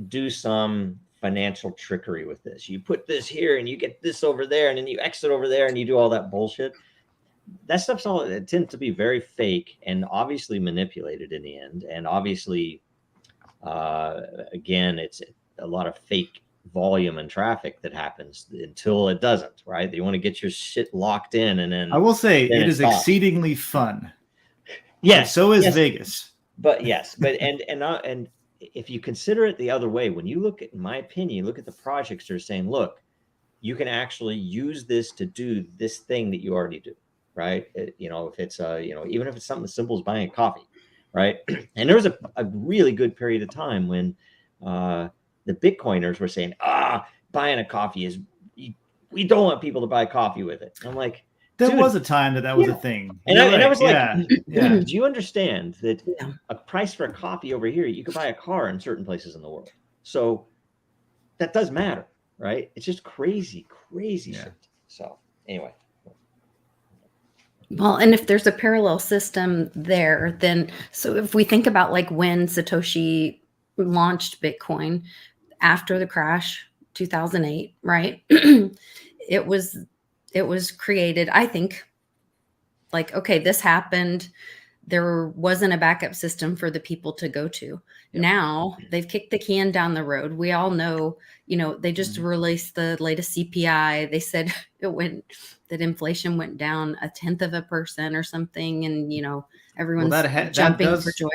do some financial trickery with this. You put this here and you get this over there, and then you exit over there and you do all that bullshit. That stuff's all, it tends to be very fake and obviously manipulated in the end. And obviously, again, it's a lot of fake volume and traffic that happens until it doesn't, right? You want to get your shit locked in, and then I will say it is exceedingly fun. Yes, so is Vegas. But and if you consider it the other way, when you look at, in my opinion, look at the projects that are saying, look, you can actually use this to do this thing that you already do, right? If it's even if it's something as simple as buying a coffee, right? And there was a really good period of time when the Bitcoiners were saying, buying a coffee is, we don't want people to buy coffee with it. I'm like, there was a time that was a thing. And I was like, yeah. Do you understand that a price for a coffee over here, you could buy a car in certain places in the world? So that does matter, right? It's just crazy shit. So anyway. Well, and if there's a parallel system there, then so if we think about like when Satoshi launched Bitcoin after the crash, 2008, right? it was created, I think, like, okay, this happened. There wasn't a backup system for the people to go to. Yep. Now they've kicked the can down the road. We all know, they just released the latest CPI. They said that inflation went down 0.1% or something. And, everyone's jumping for joy.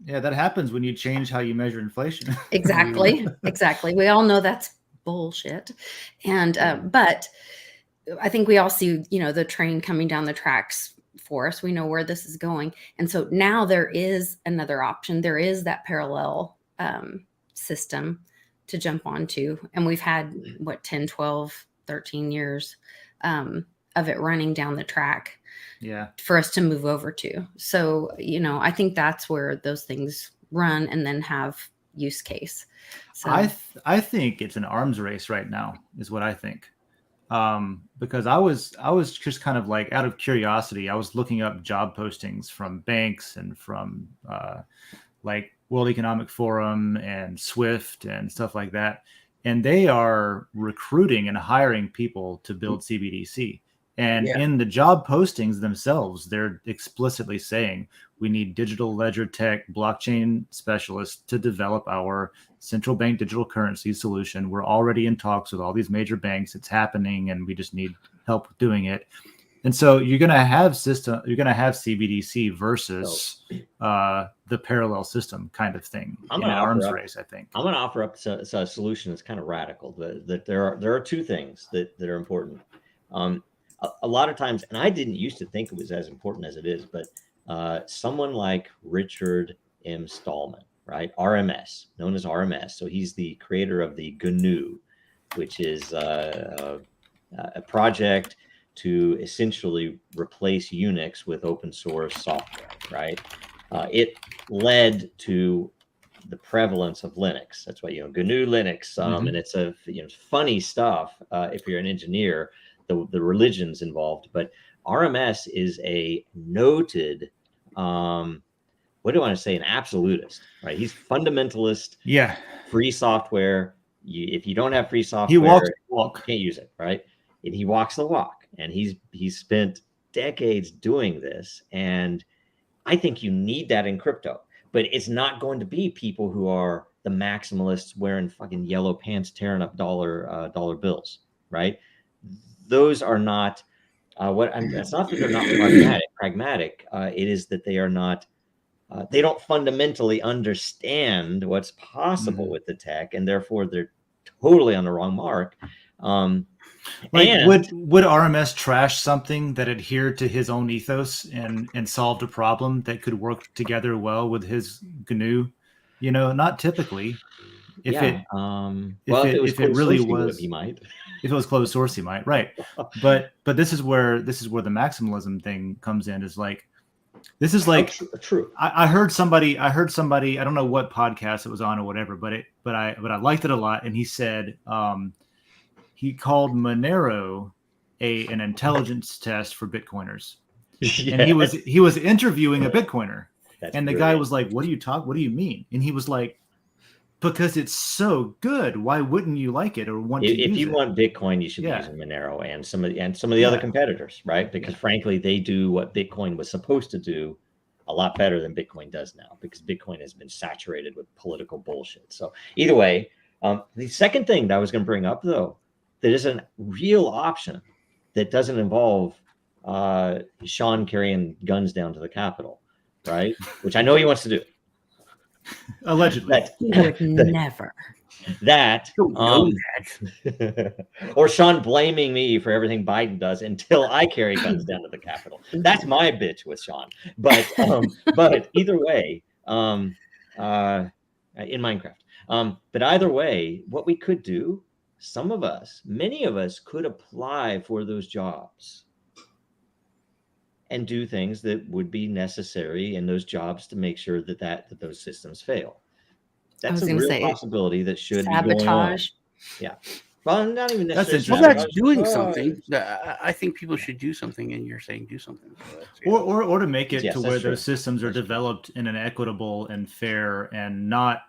Yeah, that happens when you change how you measure inflation. Exactly. We all know that's bullshit. And, but I think we all see, the train coming down the tracks for us. We know where this is going. And so now there is another option. There is that parallel system to jump onto. And we've had 10, 12, 13 years of it running down the track for us to move over to. So, I think that's where those things run and then have use case. So I think it's an arms race right now is what I think. Because I was just kind of like out of curiosity, I was looking up job postings from banks and from like World Economic Forum and SWIFT and stuff like that. And they are recruiting and hiring people to build CBDC. And in the job postings themselves, they're explicitly saying we need digital ledger tech, blockchain specialists to develop our central bank digital currency solution. We're already in talks with all these major banks. It's happening, and we just need help doing it. And so you're going to have CBDC versus the parallel system kind of thing. I'm an arms race, I think. I'm going to offer up a solution that's kind of radical. That there are two things that are important. A lot of times, and I didn't used to think it was as important as it is, but someone like Richard M. Stallman, right? RMS, known as RMS. So he's the creator of the GNU, which is a project to essentially replace Unix with open source software, right? It led to the prevalence of Linux. That's why, GNU Linux, and it's funny stuff if you're an engineer, the religions involved. But RMS is a noted, what do I want to say, an absolutist, right? He's fundamentalist. Yeah. Free software. If you don't have free software, he walks the walk. You can't use it, right? And he walks the walk. And he's spent decades doing this. And I think you need that in crypto. But it's not going to be people who are the maximalists wearing fucking yellow pants, tearing up dollar bills, right? Those are not it's not that they're not pragmatic. It is that they are not. They don't fundamentally understand what's possible with the tech, and therefore they're totally on the wrong mark. Would RMS trash something that adhered to his own ethos and solved a problem that could work together well with his GNU? Not typically. If it really was, he might. If it was closed source, he might, right? But this is where the maximalism thing comes in. Is like, this is like true. I heard somebody. I don't know what podcast it was on or whatever, but I liked it a lot. And he said he called Monero an intelligence test for Bitcoiners, and he was interviewing a Bitcoiner, and the guy was like, "What do you mean?" And he was like, because it's so good. Why wouldn't you like it or want to use it? If you want Bitcoin, you should be using Monero and some of the other competitors, right? Because frankly, they do what Bitcoin was supposed to do a lot better than Bitcoin does now, because Bitcoin has been saturated with political bullshit. So either way, the second thing that I was going to bring up, though, that is a real option that doesn't involve Sean carrying guns down to the Capitol, right? Which I know he wants to do. Allegedly. He would never. That, Don't know that. or Sean blaming me for everything Biden does until I carry guns down to the Capitol. That's my bitch with Sean. But either way, in Minecraft. But either way, what we could do, many of us could apply for those jobs and do things that would be necessary in those jobs to make sure that those systems fail. That's a real possibility that should be going on. Yeah. Well, not even necessarily. Well, that's doing something. I think people should do something, and you're saying do something. So or to make it to where those systems are developed in an equitable and fair and not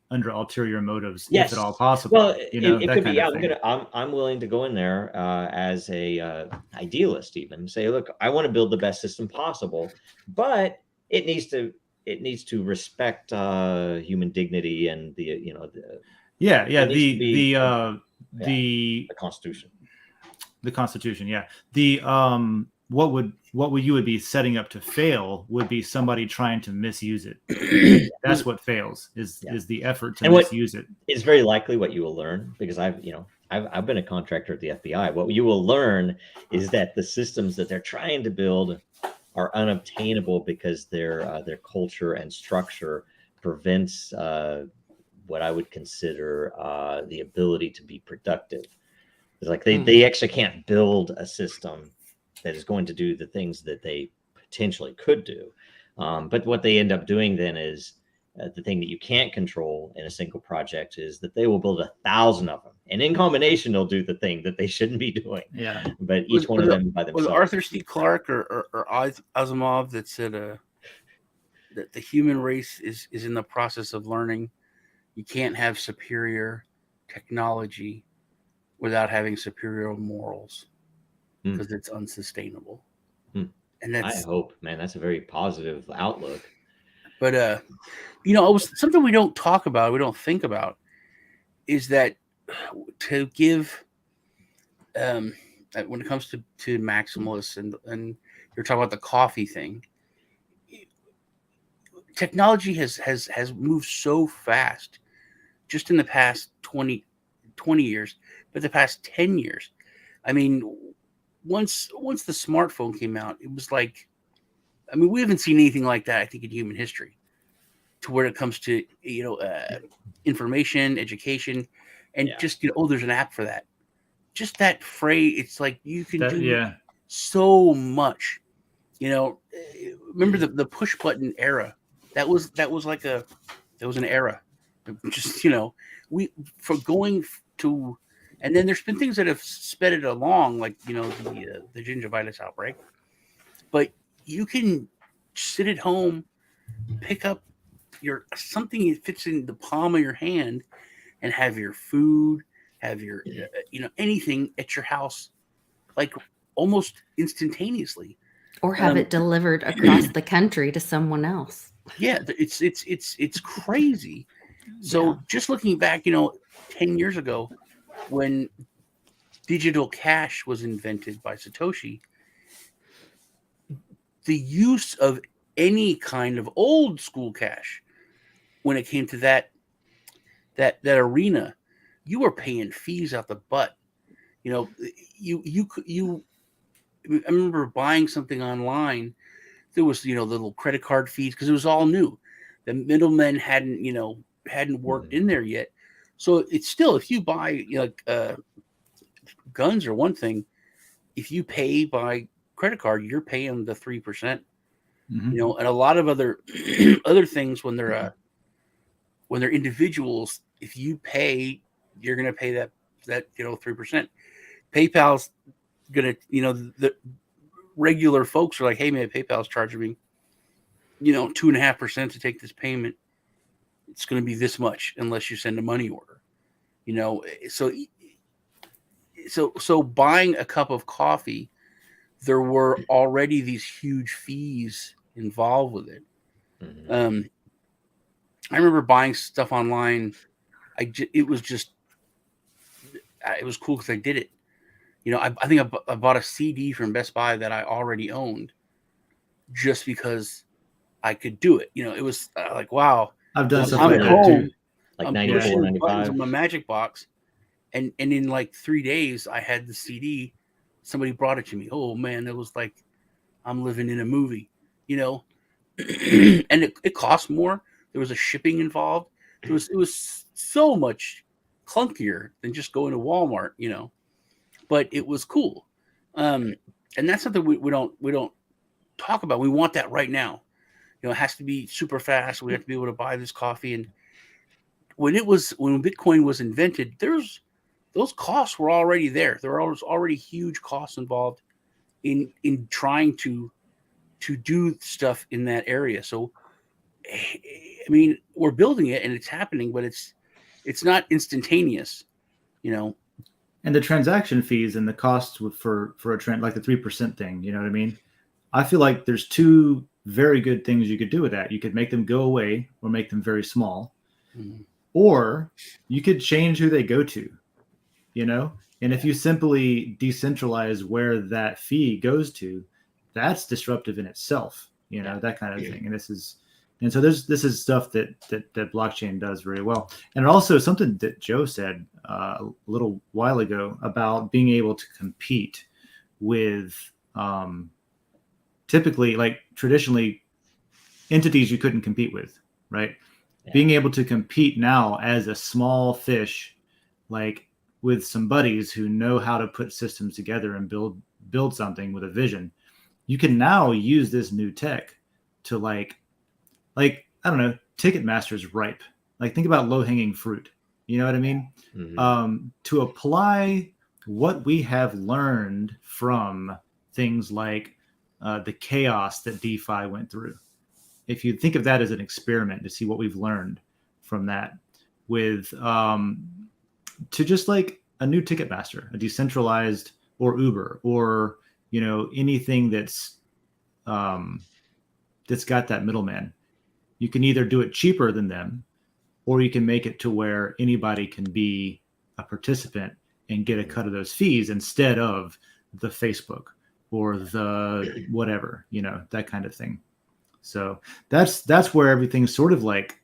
under ulterior motives, if at all possible. Well, it could be. Yeah, I'm willing to go in there as a idealist, even say, look, I want to build the best system possible, but it needs to respect human dignity and the Constitution. The Constitution, yeah. What you would be setting up to fail would be somebody trying to misuse it. That's what fails is the effort to misuse it. It's very likely what you will learn, because I've been a contractor at the FBI. What you will learn is that the systems that they're trying to build are unobtainable because their culture and structure prevents what I would consider the ability to be productive. It's like they actually can't build a system that is going to do the things that they potentially could do. But what they end up doing then is the thing that you can't control in a single project is that they will build 1,000 of them. And in combination, they'll do the thing that they shouldn't be doing. Yeah. But each one of them by themselves. Was Arthur C. Clarke or Asimov that said that the human race is in the process of learning? You can't have superior technology without having superior morals, because it's unsustainable. And that's, I hope, man, that's a very positive outlook. But it was something we don't talk about, we don't think about, is that to give when it comes to maximalists and you're talking about the coffee thing, technology has moved so fast just in the past 20 years, but the past 10 years. I mean, once the smartphone came out, it was like, I mean, we haven't seen anything like that, I think, in human history, to where it comes to, information, education, and just, there's an app for that. Just that phrase, it's like you can do so much. Remember the push button era? That was an era. Just, for going to, and then there's been things that have sped it along, like, the gingivitis outbreak. But you can sit at home, pick up something that fits in the palm of your hand, and have your food, have your, anything at your house, like almost instantaneously. Or have it delivered across the country to someone else. Yeah, it's crazy. So just looking back, 10 years ago, when digital cash was invented by Satoshi, the use of any kind of old school cash, when it came to that arena, you were paying fees out the butt. I remember buying something online. There was, the little credit card fees, because it was all new. The middlemen hadn't worked in there yet. So it's still, if you buy guns or one thing, if you pay by credit card, you're paying the 3%. And a lot of other things, when they're individuals, if you pay, you're going to pay that 3%. PayPal's going to, the regular folks are like, hey man, PayPal's charging me, 2.5% to take this payment. It's going to be this much unless you send a money order, so buying a cup of coffee, there were already these huge fees involved with it. I remember buying stuff online. It was cool because I did it. I think I bought a CD from Best Buy that I already owned just because I could do it. It was like, wow. I've done stuff like that too. like I'm 94, pushing the 95. buttons on my Magic Box, and in like 3 days, I had the CD. Somebody brought it to me. Oh man, it was like I'm living in a movie, you know. And it cost more. There was a shipping involved. It was so much clunkier than just going to Walmart, you know. But it was cool, and that's something we don't talk about. We want that right now. You know, it has to be super fast. We have to be able to buy this coffee. And when Bitcoin was invented, those costs were already there. There was already huge costs involved in trying to do stuff in that area. So, I mean, we're building it and it's happening, but it's not instantaneous, you know. And the transaction fees and the costs for a trend like the 3% thing, you know what I mean? I feel like there's two very good things you could do with that. You could make them go away or make them very small, or you could change who they go to, you know? And if you simply decentralize where that fee goes to, that's disruptive in itself, you know, that kind of thing. And so this is stuff that blockchain does very well. And also something that Joe said a little while ago about being able to compete with typically, like traditionally, entities you couldn't compete with, right? Yeah. Being able to compete now as a small fish, like with some buddies who know how to put systems together and build something with a vision, you can now use this new tech to like I don't know, Ticketmaster's ripe. Like think about low-hanging fruit. You know what I mean? Mm-hmm. To apply what we have learned from things like the chaos that DeFi went through. If you think of that as an experiment to see what we've learned from that, with to just like a new Ticketmaster, a decentralized, or Uber, or you know, anything that's got that middleman. You can either do it cheaper than them, or you can make it to where anybody can be a participant and get a cut of those fees instead of the Facebook or the whatever, you know, that kind of thing. So that's where everything's sort of like,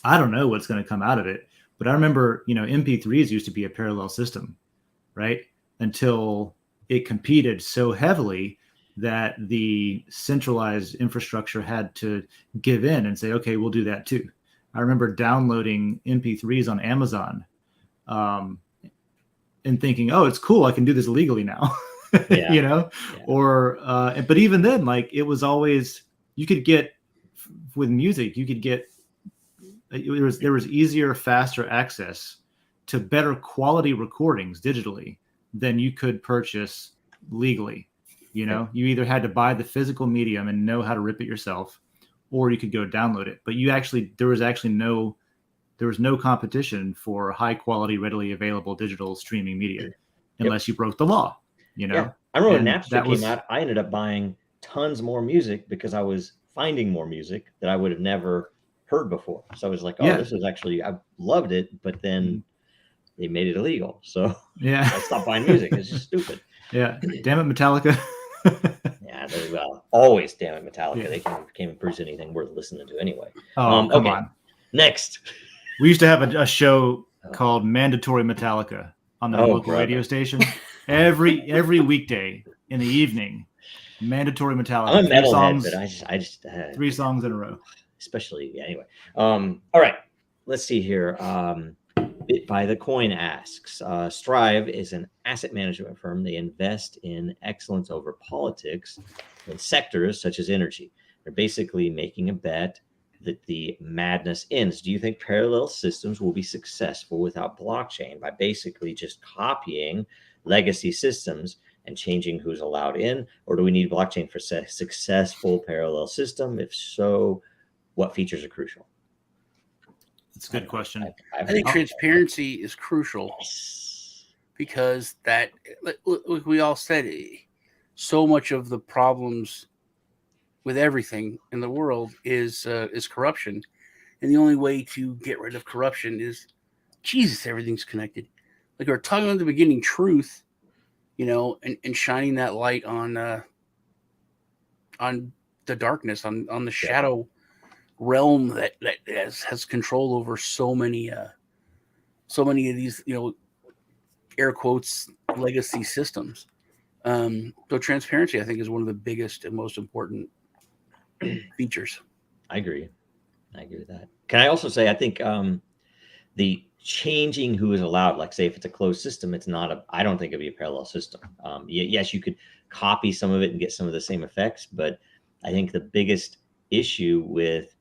I don't know what's going to come out of it, but I remember, you know, MP3s used to be a parallel system, right? Until it competed so heavily that the centralized infrastructure had to give in and say, okay, we'll do that too. I remember downloading MP3s on Amazon and thinking, oh, it's cool, I can do this legally now. You know, or but even then, like it was always, you could get with music, you could get there was easier, faster access to better quality recordings digitally than you could purchase legally. You know, you either had to buy the physical medium and know how to rip it yourself, or you could go download it. But there was no competition for high quality, readily available digital streaming media unless you broke the law. You know, I remember when Napster came out, I ended up buying tons more music because I was finding more music that I would have never heard before. So I was like, oh, this is actually, I loved it, but then they made it illegal. So I stopped buying music. It's just stupid. Yeah. Damn it, Metallica. Always damn it, Metallica. They can't improve anything worth listening to anyway. Oh, come on. Next. We used to have a show called Mandatory Metallica on the local radio station. Every weekday in the evening, Mandatory Metallica. I'm a metalhead, but I just 3 songs in a row. Especially, anyway. All right. Let's see here. Bit by the Coin asks, Strive is an asset management firm. They invest in excellence over politics in sectors such as energy. They're basically making a bet that the madness ends. Do you think parallel systems will be successful without blockchain by basically just copying legacy systems and changing who's allowed in? Or do we need blockchain for a successful parallel system? If so, what features are crucial? That's a good question. I think transparency is crucial because that, like we all said, so much of the problems with everything in the world is corruption, and the only way to get rid of corruption is, Jesus, everything's connected. Like we were talking at the beginning, truth, you know, and shining that light on the darkness, on the shadow realm that has control over so many of these, air quotes, legacy systems. So transparency, I think, is one of the biggest and most important features. I agree with that. Can I also say, I think the changing who is allowed, like say if it's a closed system, I don't think it'd be a parallel system. Yes, you could copy some of it and get some of the same effects, but I think the biggest issue with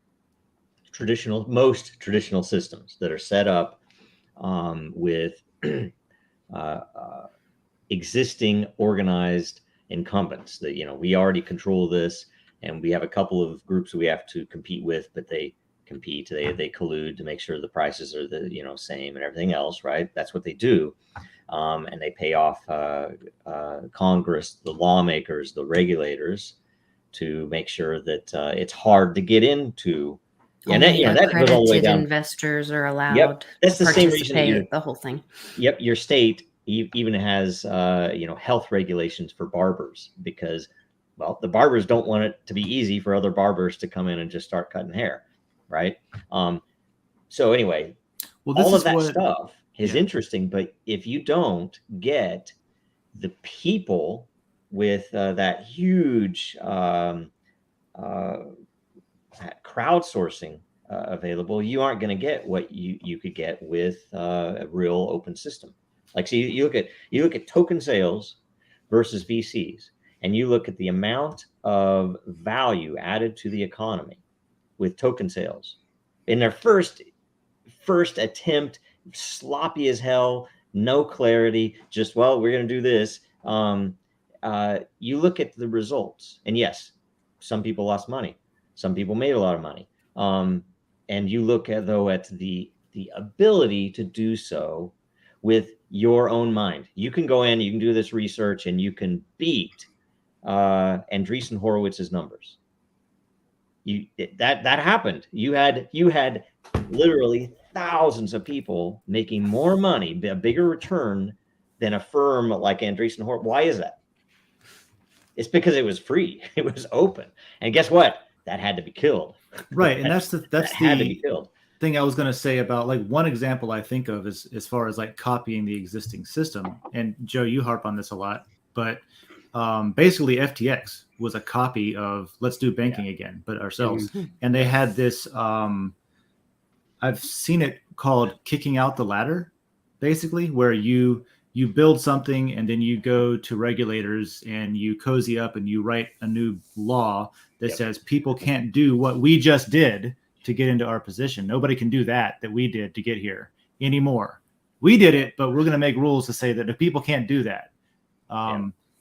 most traditional systems that are set up with existing organized incumbents that, we already control this, and we have a couple of groups we have to compete with, but they compete, they collude to make sure the prices are the same and everything else, right? That's what they do. And they pay off Congress, the lawmakers, the regulators, to make sure that it's hard to get into. And that goes all the way down. Investors are allowed. Yep, that's the same reason that the whole thing. Yep, your state even has health regulations for barbers, because the barbers don't want it to be easy for other barbers to come in and just start cutting hair, right? So anyway, all of that stuff is interesting, but if you don't get the people with that huge crowdsourcing available, you aren't going to get what you could get with a real open system. Like, so you look at token sales versus VCs, and you look at the amount of value added to the economy with token sales in their first attempt, sloppy as hell, no clarity, just, we're going to do this. You look at the results, and yes, some people lost money, some people made a lot of money. And you look at the ability to do so with your own mind. You can go in, you can do this research, and you can beat Andreessen Horowitz's numbers. That happened. You had literally thousands of people making more money, a bigger return than a firm like Andreessen Horowitz. Why is that? It's because it was free. It was open. And guess what? That had to be killed. Right. And that's the thing I was going to say about, like, one example I think of is as far as like copying the existing system. And Joe, you harp on this a lot, but basically FTX was a copy of Let's Do Banking Again, but ourselves. Mm-hmm. And they had this, I've seen it called kicking out the ladder, basically, where you build something and then you go to regulators and you cozy up and you write a new law that says people can't do what we just did to get into our position. Nobody can do that we did to get here anymore. We did it, but we're going to make rules to say that if people can't do that.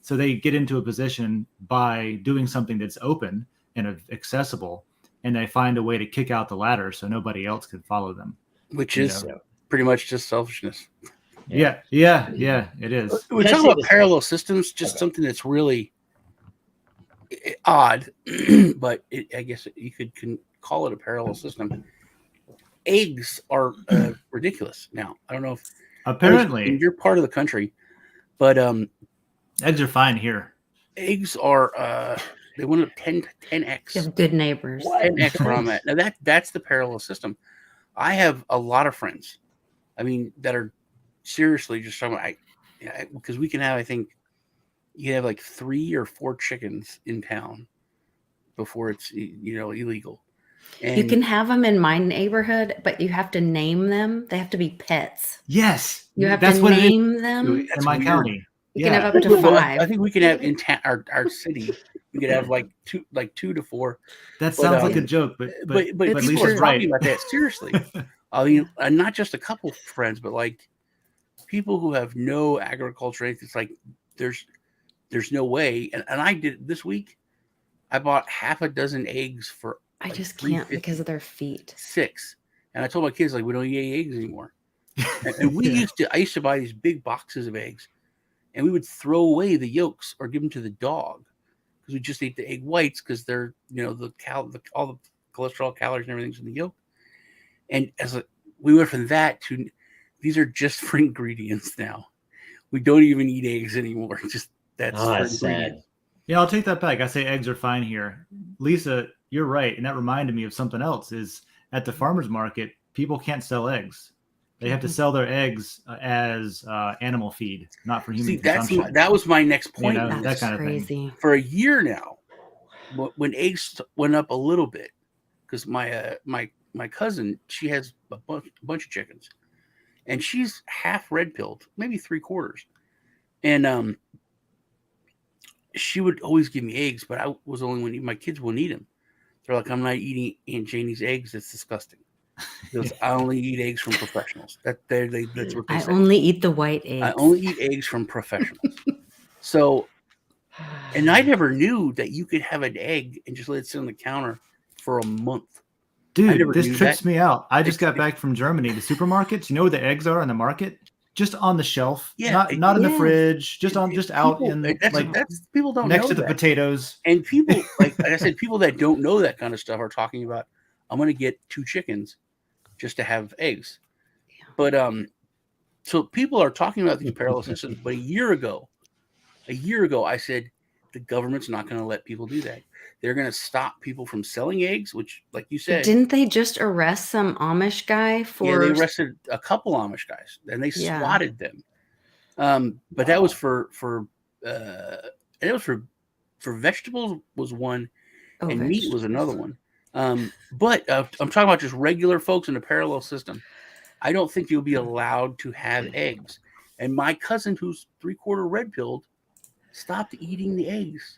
So they get into a position by doing something that's open and accessible, and they find a way to kick out the ladder so nobody else can follow them. Which is pretty much just selfishness. Yeah, it is. We're talking about parallel systems, just something that's really odd, but I guess you could call it a parallel system. Eggs are ridiculous now. I don't know if apparently in your part of the country, but eggs are fine here. Eggs are they went up 10x. You have good neighbors. 10x where I'm at. Now that's the parallel system. I have a lot of friends, that are seriously just talking about, because we can have, I think you can have like 3 or 4 chickens in town before it's illegal. And you can have them in my neighborhood, but you have to name them. They have to be pets. Yes, you have to name them in my county. You can have up to 5. I think we can have in our city. We could have like 2 to 4. That sounds like a joke, but people are talking about that seriously. Not just a couple of friends, but like people who have no agriculture. It's like there's no way. And I did this week. I bought half a dozen eggs for. I just can't because of their feet. 6, and I told my kids, like, we don't eat eggs anymore. And we I used to buy these big boxes of eggs, and we would throw away the yolks or give them to the dog because we just ate the egg whites because they're all the cholesterol, calories, and everything's in the yolk. And we went from that to these are just for ingredients now. We don't even eat eggs anymore. Just that's sad. Yeah, I'll take that back. I say eggs are fine here. Lisa you're right. And that reminded me of something else is at the farmer's market, people can't sell eggs. They have to sell their eggs as animal feed, not for human consumption. That was my next point. That kind of thing. For a year now, when eggs went up a little bit, because my cousin, she has a bunch of chickens, and she's half red pilled, maybe 3/4, and she would always give me eggs, but I was only when my kids wouldn't eat them. They're like, I'm not eating Aunt Janie's eggs. It's disgusting. Because I only eat eggs from professionals. That's what they say. Only eat the white eggs. I only eat eggs from professionals. So, and I never knew that you could have an egg and just let it sit on the counter for a month. Dude, this trips me out. I just got back from Germany. The supermarkets, you know where the eggs are in the market? Just on the shelf, not in the fridge, just out in that's people don't next know to the that. Potatoes. And people, like I said, people that don't know that kind of stuff are talking about, I'm going to get 2 chickens just to have eggs. Yeah. But so people are talking about these parallel systems. But a year ago, I said the government's not going to let people do that. They're going to stop people from selling eggs, which, like you said, didn't they just arrest some Amish guy for? Yeah, they arrested a couple Amish guys and they swatted them. But that was for vegetables was one, and meat was another one. But I'm talking about just regular folks in the parallel system. I don't think you'll be allowed to have eggs. And my cousin, who's 3/4 red pilled, stopped eating the eggs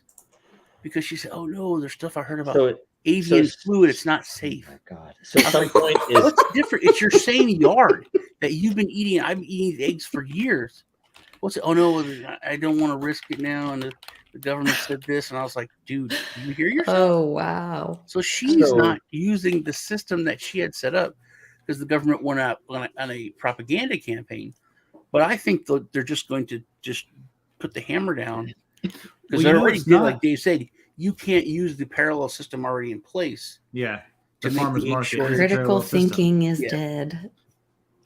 because she said, "Oh no, there's stuff I heard about avian fluid. It's not safe." Oh my God! So some point is what's different? It's your same yard that you've been eating. I've been eating eggs for years. What's it? Oh no, I don't want to risk it now. And the government said this, and I was like, dude, do you hear yourself? Oh wow! So she's not using the system that she had set up because the government went out on a propaganda campaign. But I think they're just going to just put the hammer down because they already did, like Dave said, you can't use the parallel system already in place. Yeah, the farmer's market. Critical thinking is dead.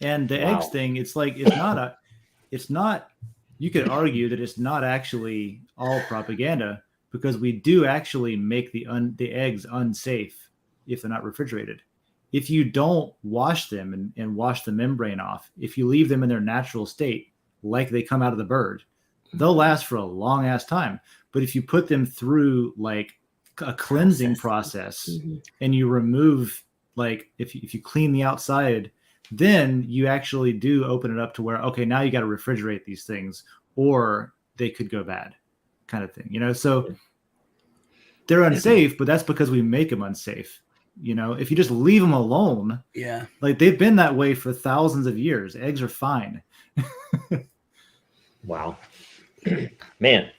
And the eggs thing, it's like it's not. You could argue that it's not actually all propaganda because we do actually make the eggs unsafe if they're not refrigerated. If you don't wash them and wash the membrane off, if you leave them in their natural state, like they come out of the bird, they'll last for a long ass time. But if you put them through like a cleansing process and you remove, like if you clean the outside, then you actually do open it up to where, okay, now you got to refrigerate these things or they could go bad kind of thing, so they're unsafe, but that's because we make them unsafe. If you just leave them alone, like they've been that way for thousands of years. Eggs are fine. Wow, man.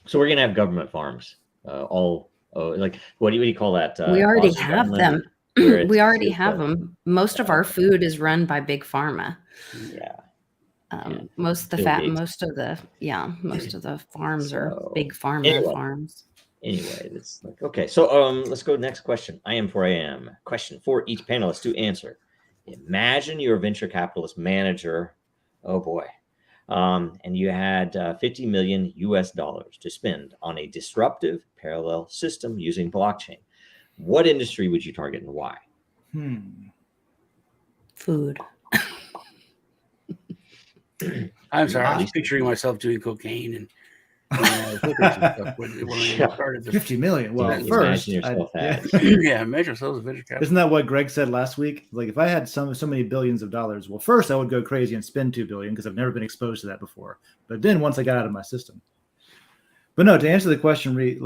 So we're gonna have government farms, like what do you call that? We already have them. We already have them. Most of our food is run by big pharma. Yeah. Most of the farms are big pharma farms. Anyway, it's like, okay, so let's go to the next question. I am. Question for each panelist to answer. Imagine you're a venture capitalist manager. Oh boy. And you had $50 million to spend on a disruptive parallel system using blockchain. What industry would you target and why? Food. I'm sorry. I was picturing myself doing cocaine and stuff when I started this. 50 million. Well, first, imagine yourself as a venture capitalist. Isn't that what Greg said last week? Like, if I had so many billions of dollars, well, first I would go crazy and spend $2 billion because I've never been exposed to that before. But then once I got out of my system. But no, to answer the question, really,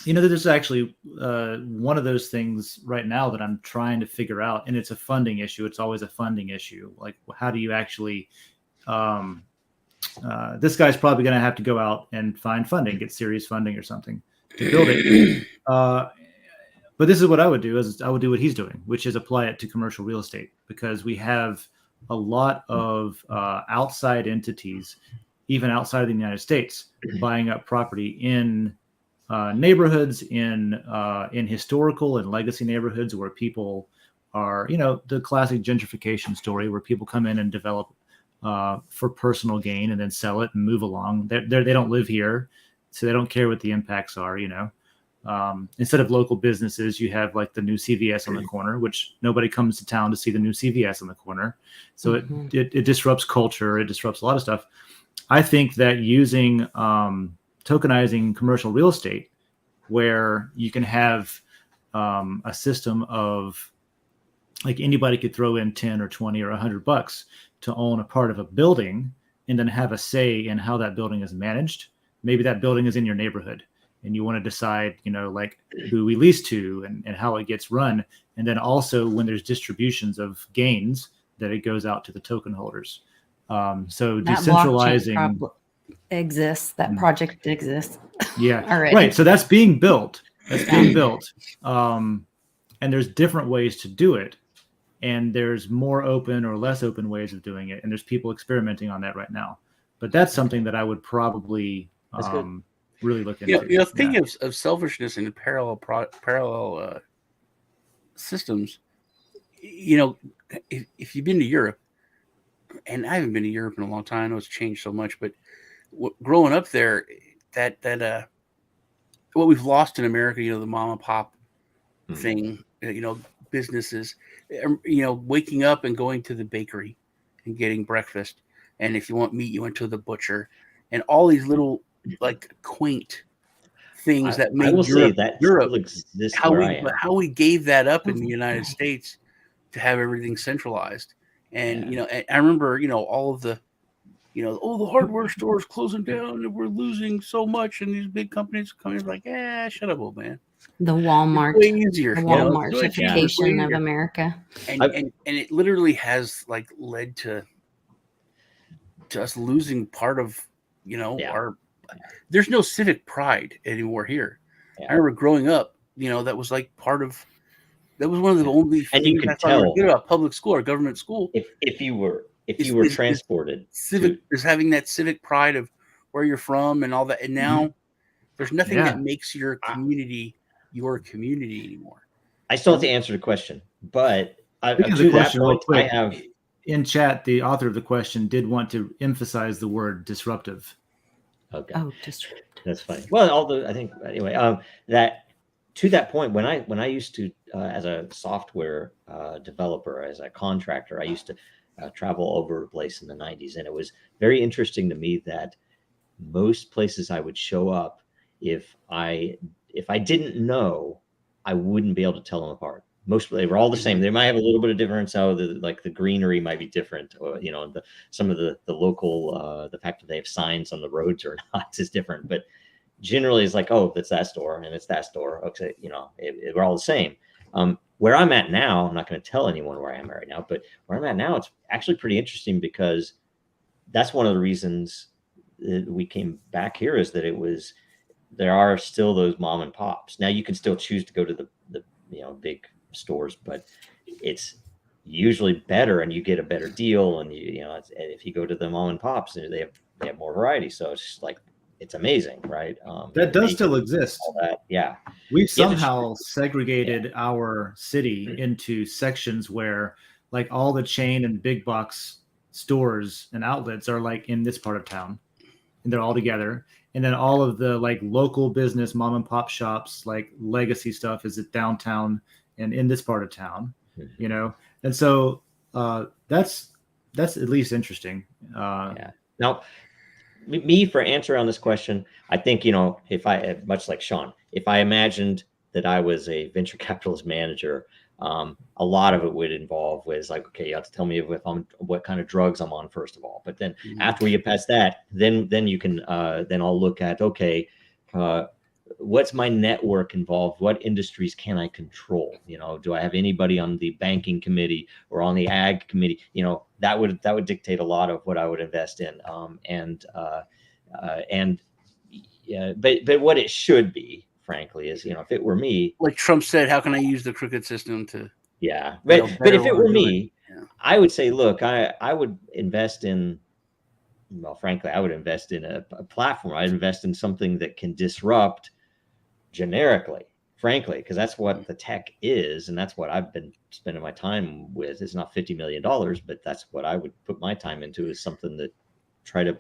there's actually one of those things right now that I'm trying to figure out, and it's a funding issue. It's always a funding issue. Like, how do you actually? This guy's probably going to have to go out and find funding, get serious funding or something to build it. But this is what I would do: I would do what he's doing, which is apply it to commercial real estate, because we have a lot of outside entities, even outside of the United States, buying up property in neighborhoods, in historical and legacy neighborhoods where people are, the classic gentrification story where people come in and develop for personal gain and then sell it and move along. They don't live here, so they don't care what the impacts are, Instead of local businesses, you have like the new CVS on the corner, which nobody comes to town to see the new CVS on the corner. So it disrupts culture. It disrupts a lot of stuff. I think that using tokenizing commercial real estate, where you can have a system of like anybody could throw in 10 or 20 or $100 to own a part of a building and then have a say in how that building is managed. Maybe that building is in your neighborhood and you want to decide, like who we lease to and how it gets run. And then also when there's distributions of gains, that it goes out to the token holders. So that decentralizing exists. That project exists. Yeah. Already. Right. So that's being built. And there's different ways to do it. And there's more open or less open ways of doing it. And there's people experimenting on that right now. But that's something that I would probably really look into. Thinking of selfishness and parallel systems, if you've been to Europe, and I haven't been to Europe in a long time, I know it's changed so much, but growing up there, that what we've lost in America, the mom and pop thing, businesses, waking up and going to the bakery and getting breakfast. And if you want meat, you went to the butcher, and all these little like quaint things that made Europe exists how we gave that up in the United States to have everything centralized. And, I remember, all of the, the hardware stores closing down and we're losing so much. And these big companies coming like, shut up, old man. The Walmart, way easier, Walmartification of America. And it literally has like led to us losing part of, there's no civic pride anymore here. Yeah. I remember growing up, that was like that was one of the only things you could tell about public school or government school. If you were transported, there's having that civic pride of where you're from and all that. And now there's nothing that makes your community anymore. I still have to answer the question, but I have in chat, the author of the question did want to emphasize the word disruptive. Okay. Oh, disruptive. That's funny. Well, I think anyway, that to that point, when I used to, as a software developer, as a contractor, I used to travel over the place in the 90s. And it was very interesting to me that most places I would show up, if I didn't know, I wouldn't be able to tell them apart. Most they were all the same. They might have a little bit of difference. How the greenery might be different, or some of the local the fact that they have signs on the roads or not is different. But generally, it's like, oh, that's that store and it's that store. Okay, we're all the same. Where I'm at now, I'm not going to tell anyone where I am right now, but where I'm at now, it's actually pretty interesting because that's one of the reasons that we came back here is that there are still those mom and pops. Now you can still choose to go to the big stores, but it's usually better and you get a better deal. And if you go to the mom and pops, they have more variety. So it's just like, it's amazing, right? That does still exist. Yeah. We've somehow segregated our city into sections where like all the chain and big box stores and outlets are like in this part of town and they're all together. And then all of the like local business mom and pop shops, like legacy stuff is at downtown and in this part of town, And so that's at least interesting. Now, me for answer on this question, I think, if I, much like Sean, if I imagined that I was a venture capitalist manager, a lot of it would involve was like, okay, you have to tell me what kind of drugs I'm on first of all. But then after we get past that, then you can, then I'll look at, okay, what's my network involved? What industries can I control? Do I have anybody on the banking committee or on the ag committee? That would dictate a lot of what I would invest in. But what it should be, frankly, is if it were me, like Trump said, how can I use the crooked system to? Yeah, but if it were me, I would say, look, I would invest in. Well, frankly, I would invest in a platform. I'd invest in something that can disrupt generically, frankly, because that's what the tech is. And that's what I've been spending my time with. It's not $50 million, but that's what I would put my time into, is something that try to,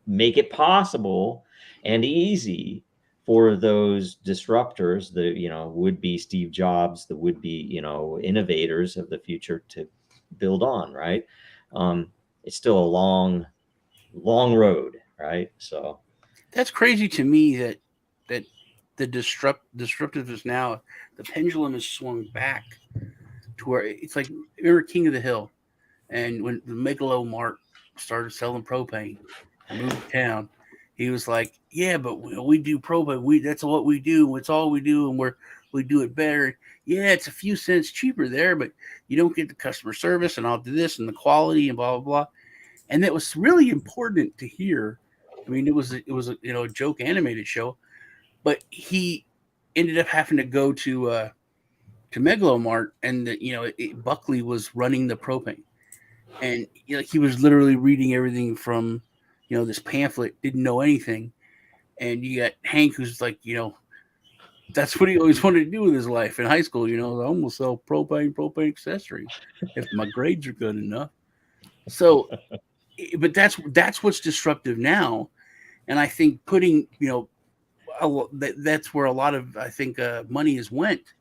make it possible and easy for those disruptors, the would be Steve Jobs, the would be innovators of the future to build on, right? It's still a long road, right? So that's crazy to me that the disruptive is now, the pendulum is swung back to where it's like, remember King of the Hill, and when the Megalo Mart started selling propane and moved to town, he was like, yeah, but we do propane. That's what we do. It's all we do, and we do it better. Yeah, it's a few cents cheaper there, but you don't get the customer service, and I'll do this and the quality and blah blah blah. And that was really important to hear. I mean, it was a joke animated show, but he ended up having to go to Megalo Mart, and Buckley was running the propane, and he was literally reading everything from this pamphlet, didn't know anything. And you got Hank, who's like, that's what he always wanted to do with his life in high school. I'm gonna sell propane accessories if my grades are good enough. So, but that's what's disruptive now, and I think putting that's where a lot of, I think, money has went,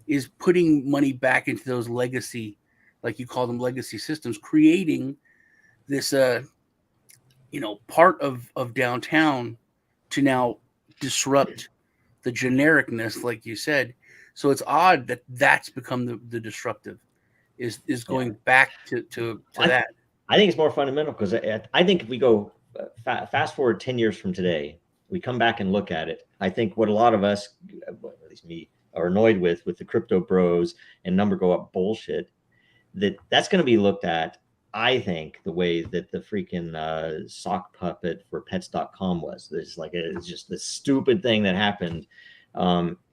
is putting money back into those legacy, like you call them, legacy systems, creating this part of downtown to now disrupt the genericness, like you said. So it's odd that that's become the disruptive, is going back to that. I think it's more fundamental, because I think if we go fast forward 10 years from today, we come back and look at it. I think what a lot of us, at least me, are annoyed with the crypto bros and number go up bullshit, that's going to be looked at, I think, the way that the freaking sock puppet for pets.com was. It's just this stupid thing that happened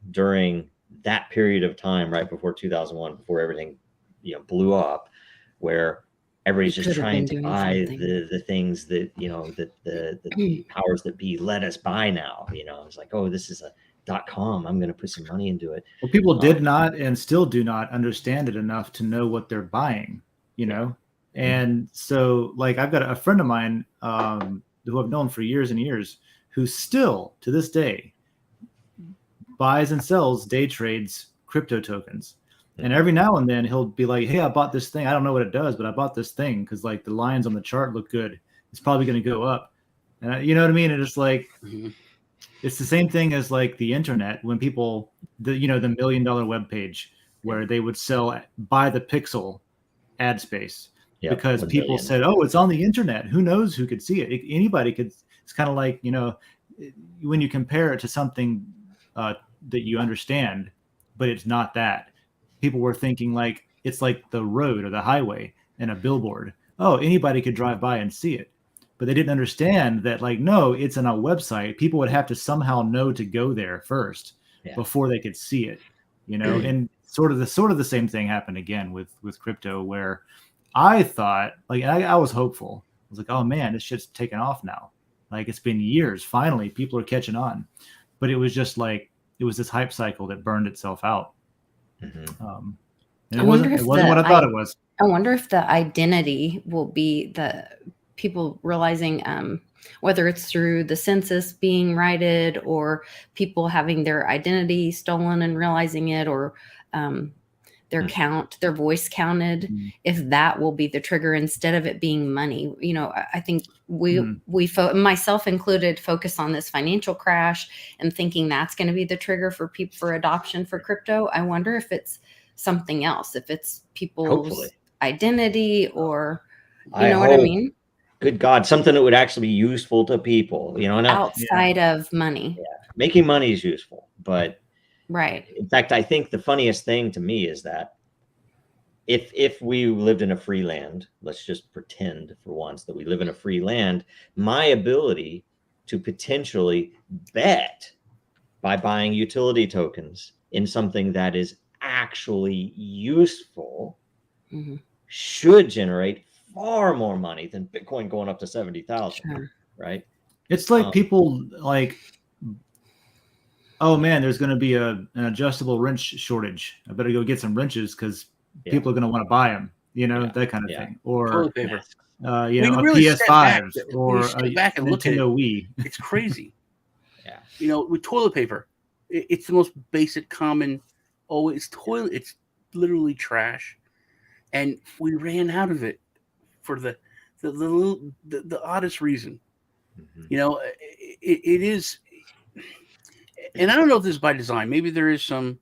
during that period of time, right before 2001, before everything blew up, where everybody's just trying to buy the things that that the powers that be let us buy now. It's like, oh, this is a .com, I'm going to put some money into it. Well, people did not and still do not understand it enough to know what they're buying, and so, like, I've got a friend of mine who I've known for years and years, who still to this day buys and sells, day trades crypto tokens. And every now and then he'll be like, hey, I bought this thing. I don't know what it does, but I bought this thing because, like, the lines on the chart look good. It's probably going to go up. And you know what I mean? And it's like, it's the same thing as, like, the internet, when people, the $1 million web page where they would sell by the pixel ad space, because people said, oh, it's on the internet. Who knows who could see it? Anybody could. It's kind of like, when you compare it to something that you understand, but it's not that. People were thinking, like, it's like the road or the highway and a billboard. Oh, anybody could drive by and see it. But they didn't understand that, like, no, it's on a website. People would have to somehow know to go there first before they could see it, and sort of the same thing happened again with crypto, where I thought, like, I was hopeful. I was like, oh man, this shit's taken off now. Like, it's been years. Finally, people are catching on. But it was just like, it was this hype cycle that burned itself out. And it wasn't what I thought it was. I wonder if the identity will be the people realizing, whether it's through the census being righted or people having their identity stolen and realizing it, or their voice counted, if that will be the trigger instead of it being money. I think myself included, focus on this financial crash and thinking that's going to be the trigger for people for adoption for crypto. I wonder if it's something else, if it's people's identity, or what I mean? Good God, something that would actually be useful to people, outside of money. Making money is useful, but right. In fact, I think the funniest thing to me is that if we lived in a free land, let's just pretend for once that we live in a free land, my ability to potentially bet by buying utility tokens in something that is actually useful should generate far more money than Bitcoin going up to 70,000, right? It's like people like, oh man, there's going to be an adjustable wrench shortage. I better go get some wrenches because people are going to want to buy them, that kind of thing. Or, a PS5 or a back and Nintendo Wii. It's crazy. Yeah. You know, with toilet paper, it's the most basic, common. Oh, it's toilet. It's literally trash, and we ran out of it for the oddest reason. Mm-hmm. You know, it is, and I don't know if this is by design. Maybe there is some,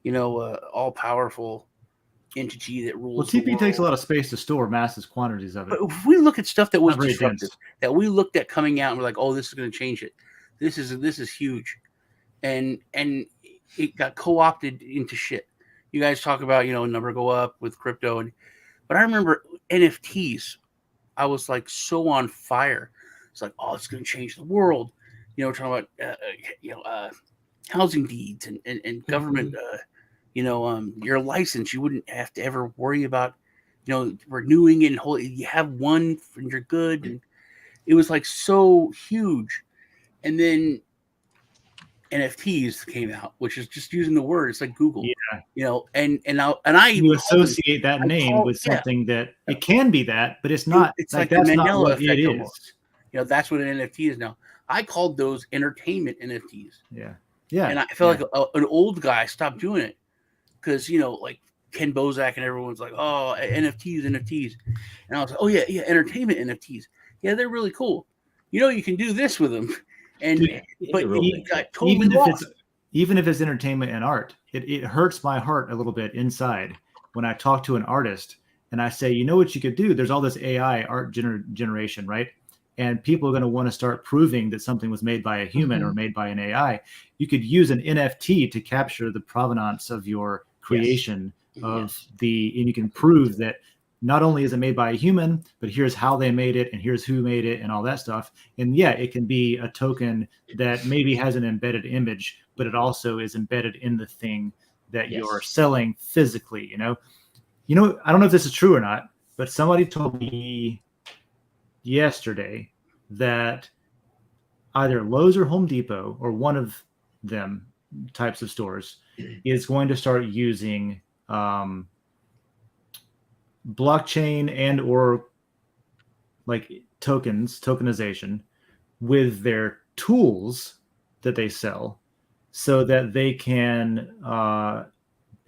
you know, all powerful entity that rules. Well, TP takes a lot of space to store massive quantities of it. But if we look at stuff that was Not very disruptive, dense. that we looked at coming out and we're like, oh, this is going to change it. This is huge, and it got co-opted into shit. You guys talk about, you know, number go up with crypto, but I remember NFTs. I was like so on fire. It's like, oh, it's going to change the world. You know, we're talking about housing deeds and government. You know, your license, you wouldn't have to ever worry about, you know, renewing it. And you have one and you're good. And it was like so huge. And then NFTs came out, which is just using the word. It's like Google, you know, and I you associate that name with something that it can be that, but it's not. It's like that's the not Mandela what effect it is. almost. You know, that's what an NFT is now. I called those entertainment NFTs. Yeah, yeah. And I felt like an old guy stopped doing it because, you know, like Ken Bozak and everyone's like, oh, NFTs. And I was like, oh yeah, entertainment NFTs. Yeah, they're really cool. You know, you can do this with them. And but it got totally lost. Even if it's entertainment and art, it hurts my heart a little bit inside when I talk to an artist and I say, you know what you could do? There's all this AI art generation, right? And people are going to want to start proving that something was made by a human or made by an AI. You could use an NFT to capture the provenance of your creation and you can prove that not only is it made by a human, but here's how they made it and here's who made it and all that stuff. And yeah, it can be a token that maybe has an embedded image, but it also is embedded in the thing that you're selling physically. You know, I don't know if this is true or not, but somebody told me yesterday that either Lowe's or Home Depot or one of them types of stores is going to start using blockchain and or like tokenization with their tools that they sell so that they can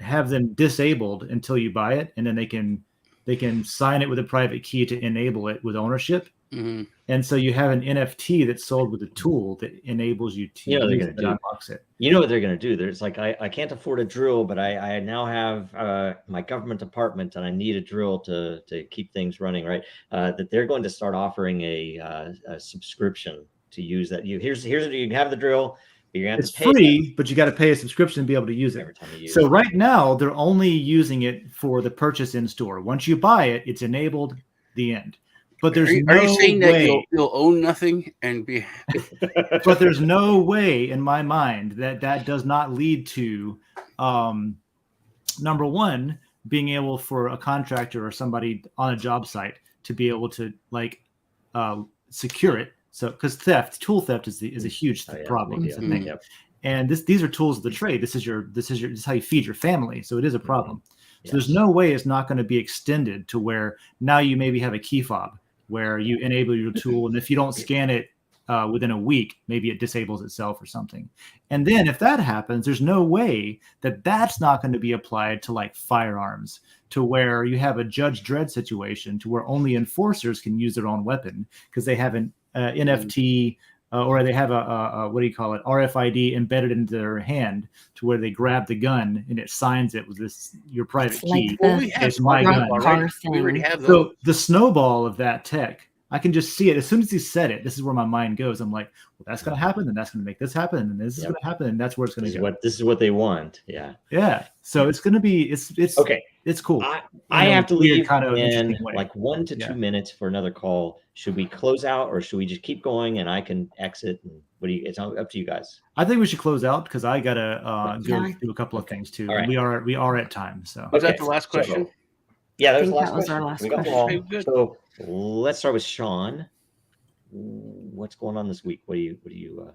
have them disabled until you buy it, and then they can sign it with a private key to enable it with ownership. And so you have an NFT that's sold with a tool that enables you to unlocks it. You know what they're going to do? There's like, I can't afford a drill, but I now have my government department and I need a drill to keep things running, right? That they're going to start offering a subscription to use that. You can have the drill. It's free, but you got to pay a subscription to be able to use it. Every time you use it. Right now, they're only using it for the purchase in store. Once you buy it, it's enabled. The end. But there's no way. Are you saying that you'll own nothing and be? But there's no way in my mind that does not lead to, number one, being able for a contractor or somebody on a job site to be able to secure it. So, because tool theft is a huge problem. And these are tools of the trade. This is how you feed your family. So it is a problem. So there's no way it's not going to be extended to where now you maybe have a key fob where you enable your tool, and if you don't scan it within a week, maybe it disables itself or something. And then if that happens, there's no way that that's not going to be applied to like firearms, to where you have a Judge Dredd situation to where only enforcers can use their own weapon because they have an NFT or they have a what do you call it, RFID embedded into their hand to where they grab the gun and it signs it with your private key. It's my gun. We already have those. So the snowball of that tech, I can just see it. As soon as he said it, this is where my mind goes. I'm like, well, that's going to happen, and that's going to make this happen, and this is going to happen, and that's where it's going to go. This is what they want. Yeah. Yeah. So it's going to be, it's okay. It's cool. I have to leave in like 1 to 2 minutes for another call. Should we close out or should we just keep going and I can exit? And it's up to you guys. I think we should close out because I gotta go do a couple of things too. Right. We are at time. So was that the last question? So, yeah, that was our last question. Okay, so let's start with Sean. What's going on this week? What do you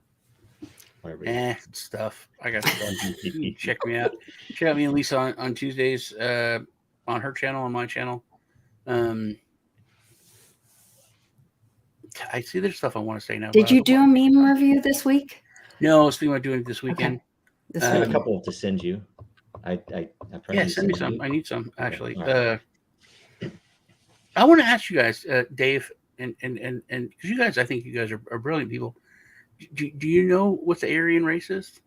stuff. I got stuff. Check me out. Check out me and Lisa on Tuesdays on her channel, on my channel. I see there's stuff I want to say now. Did you do a meme review this week? No, I was thinking about doing it this weekend. This I have a weekend. couple to send you. I Send me some. you. I need some actually. Right. I want to ask you guys, Dave, and because you guys, I think you guys are brilliant people. Do you know what the Aryan race is?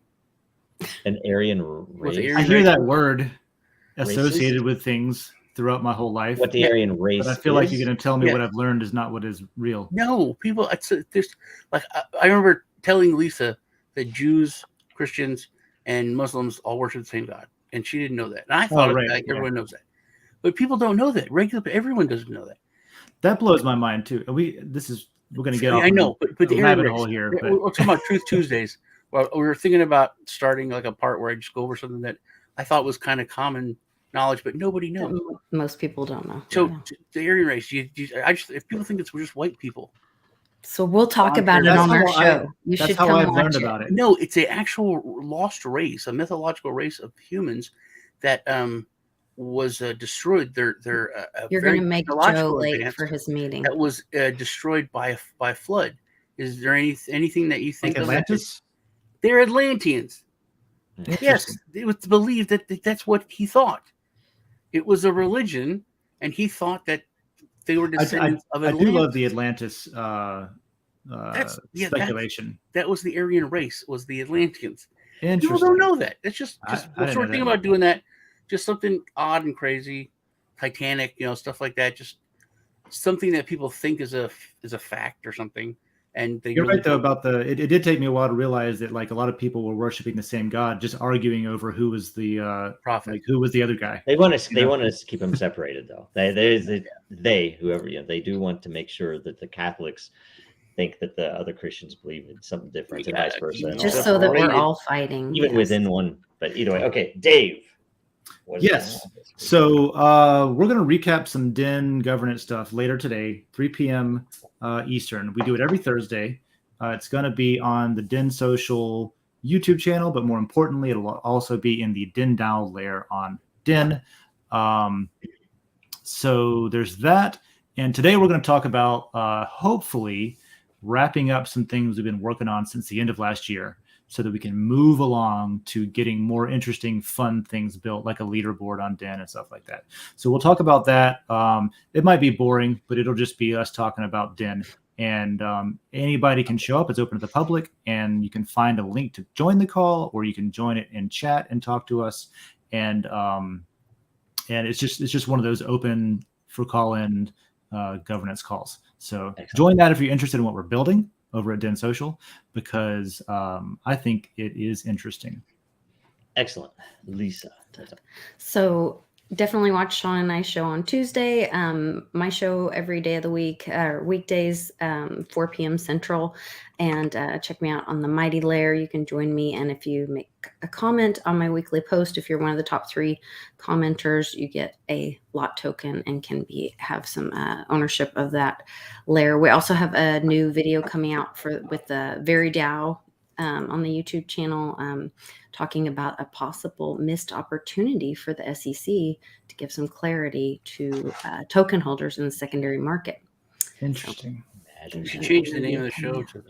An Aryan race. I hear that word associated with things throughout my whole life. What the Aryan race but I feel like you're going to tell me what I've learned is not what is real. No, people. There's like I remember telling Lisa that Jews, Christians, and Muslims all worship the same God, and she didn't know that. And I thought everyone knows that, but people don't know that. Everyone doesn't know that. That blows my mind too. We're going to get off. I know, but the rabbit hole here. We're talking about Truth Tuesdays. Well, we were thinking about starting like a part where I just go over something that I thought was kind of common knowledge, but nobody knows. Most people don't know. So the Aryan race, if people think it's just white people. So we'll talk about it on our show. That's how I've learned about it. No, it's an actual lost race, a mythological race of humans that was destroyed. You're going to make Joe late for his meeting. That was destroyed by a flood. Is there anything that you think like of Atlantis? They're Atlanteans. Yes, it was believed that that's what he thought. It was a religion, and he thought that they were descendants of Atlantis. I do love the Atlantis speculation. That was the Aryan race, was the Atlanteans. Interesting. People don't know that. It's just we're thinking about doing that. Just something odd and crazy, Titanic, stuff like that. Just something that people think is a fact or something. And you're right though about it did take me a while to realize that like a lot of people were worshiping the same God, just arguing over who was the prophet, like who was the other guy. They want us to keep them separated though. Whoever they do want to make sure that the Catholics think that the other Christians believe in something different and vice versa. Just so that we're all fighting. Even within one, but either way. Okay, Dave. Yes. So we're going to recap some Den governance stuff later today, 3 p.m. Eastern. We do it every Thursday. It's going to be on the Den.Social YouTube channel, but more importantly, it'll also be in the Den.DAO layer on Den. So there's that. And today we're going to talk about hopefully wrapping up some things we've been working on since the end of last year, so that we can move along to getting more interesting, fun things built, like a leaderboard on Den and stuff like that. So we'll talk about that. It might be boring, but it'll just be us talking about Den. And anybody can show up. It's open to the public, and you can find a link to join the call, or you can join it in chat and talk to us. And it's just one of those open for call-in governance calls. So join that if you're interested in what we're building over at Den.Social, because I think it is interesting. Excellent. Lisa. So definitely watch Sean and I's show on Tuesday. My show every day of the week, weekdays, 4 p.m. Central. And check me out on the Mighty Lair. You can join me. And if you make a comment on my weekly post, if you're one of the top 3 commenters, you get a lot token and can have some ownership of that lair. We also have a new video coming out with the Very DAO on the YouTube channel, talking about a possible missed opportunity for the SEC to give some clarity to token holders in the secondary market. Interesting. You should change the name of the show to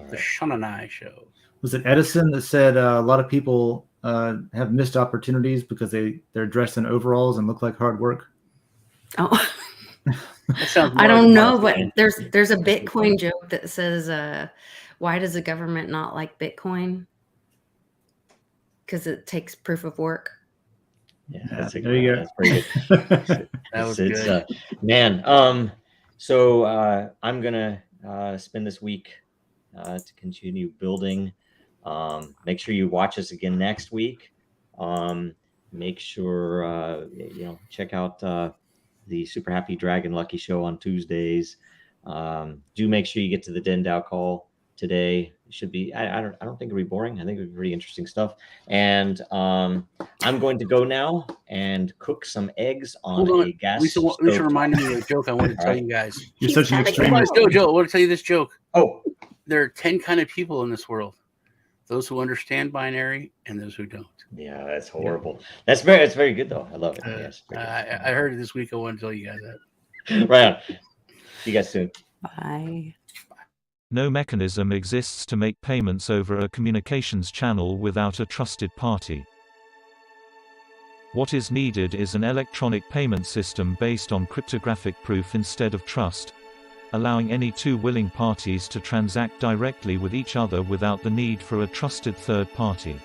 the Sean and I Show. Was it Edison that said a lot of people have missed opportunities because they're dressed in overalls and look like hard work? Oh, I don't know, but there's a Bitcoin joke that says, why does the government not like Bitcoin? Because it takes proof of work. Yeah, there you go. That's pretty good. That was good. Man. So I'm gonna spend this week to continue building. Make sure you watch us again next week. Make sure check out the Super Happy Dragon Lucky Show on Tuesdays. Do make sure you get to the Den.DAO call today. It should be. I don't think it'll be boring. I think it'll be pretty interesting stuff. And I'm going to go now and cook some eggs on a gas stove. Lisa reminded me of a joke I want to tell you guys. You're such an extremist. Joe, I want to tell you this joke. Oh, there are 10 kind of people in this world: those who understand binary and those who don't. Yeah, that's horrible. That's very good though. I love it. Yes, I heard it this week. I want to tell you guys that. Right on. See you guys soon. Bye. No mechanism exists to make payments over a communications channel without a trusted party. What is needed is an electronic payment system based on cryptographic proof instead of trust, allowing any two willing parties to transact directly with each other without the need for a trusted third party.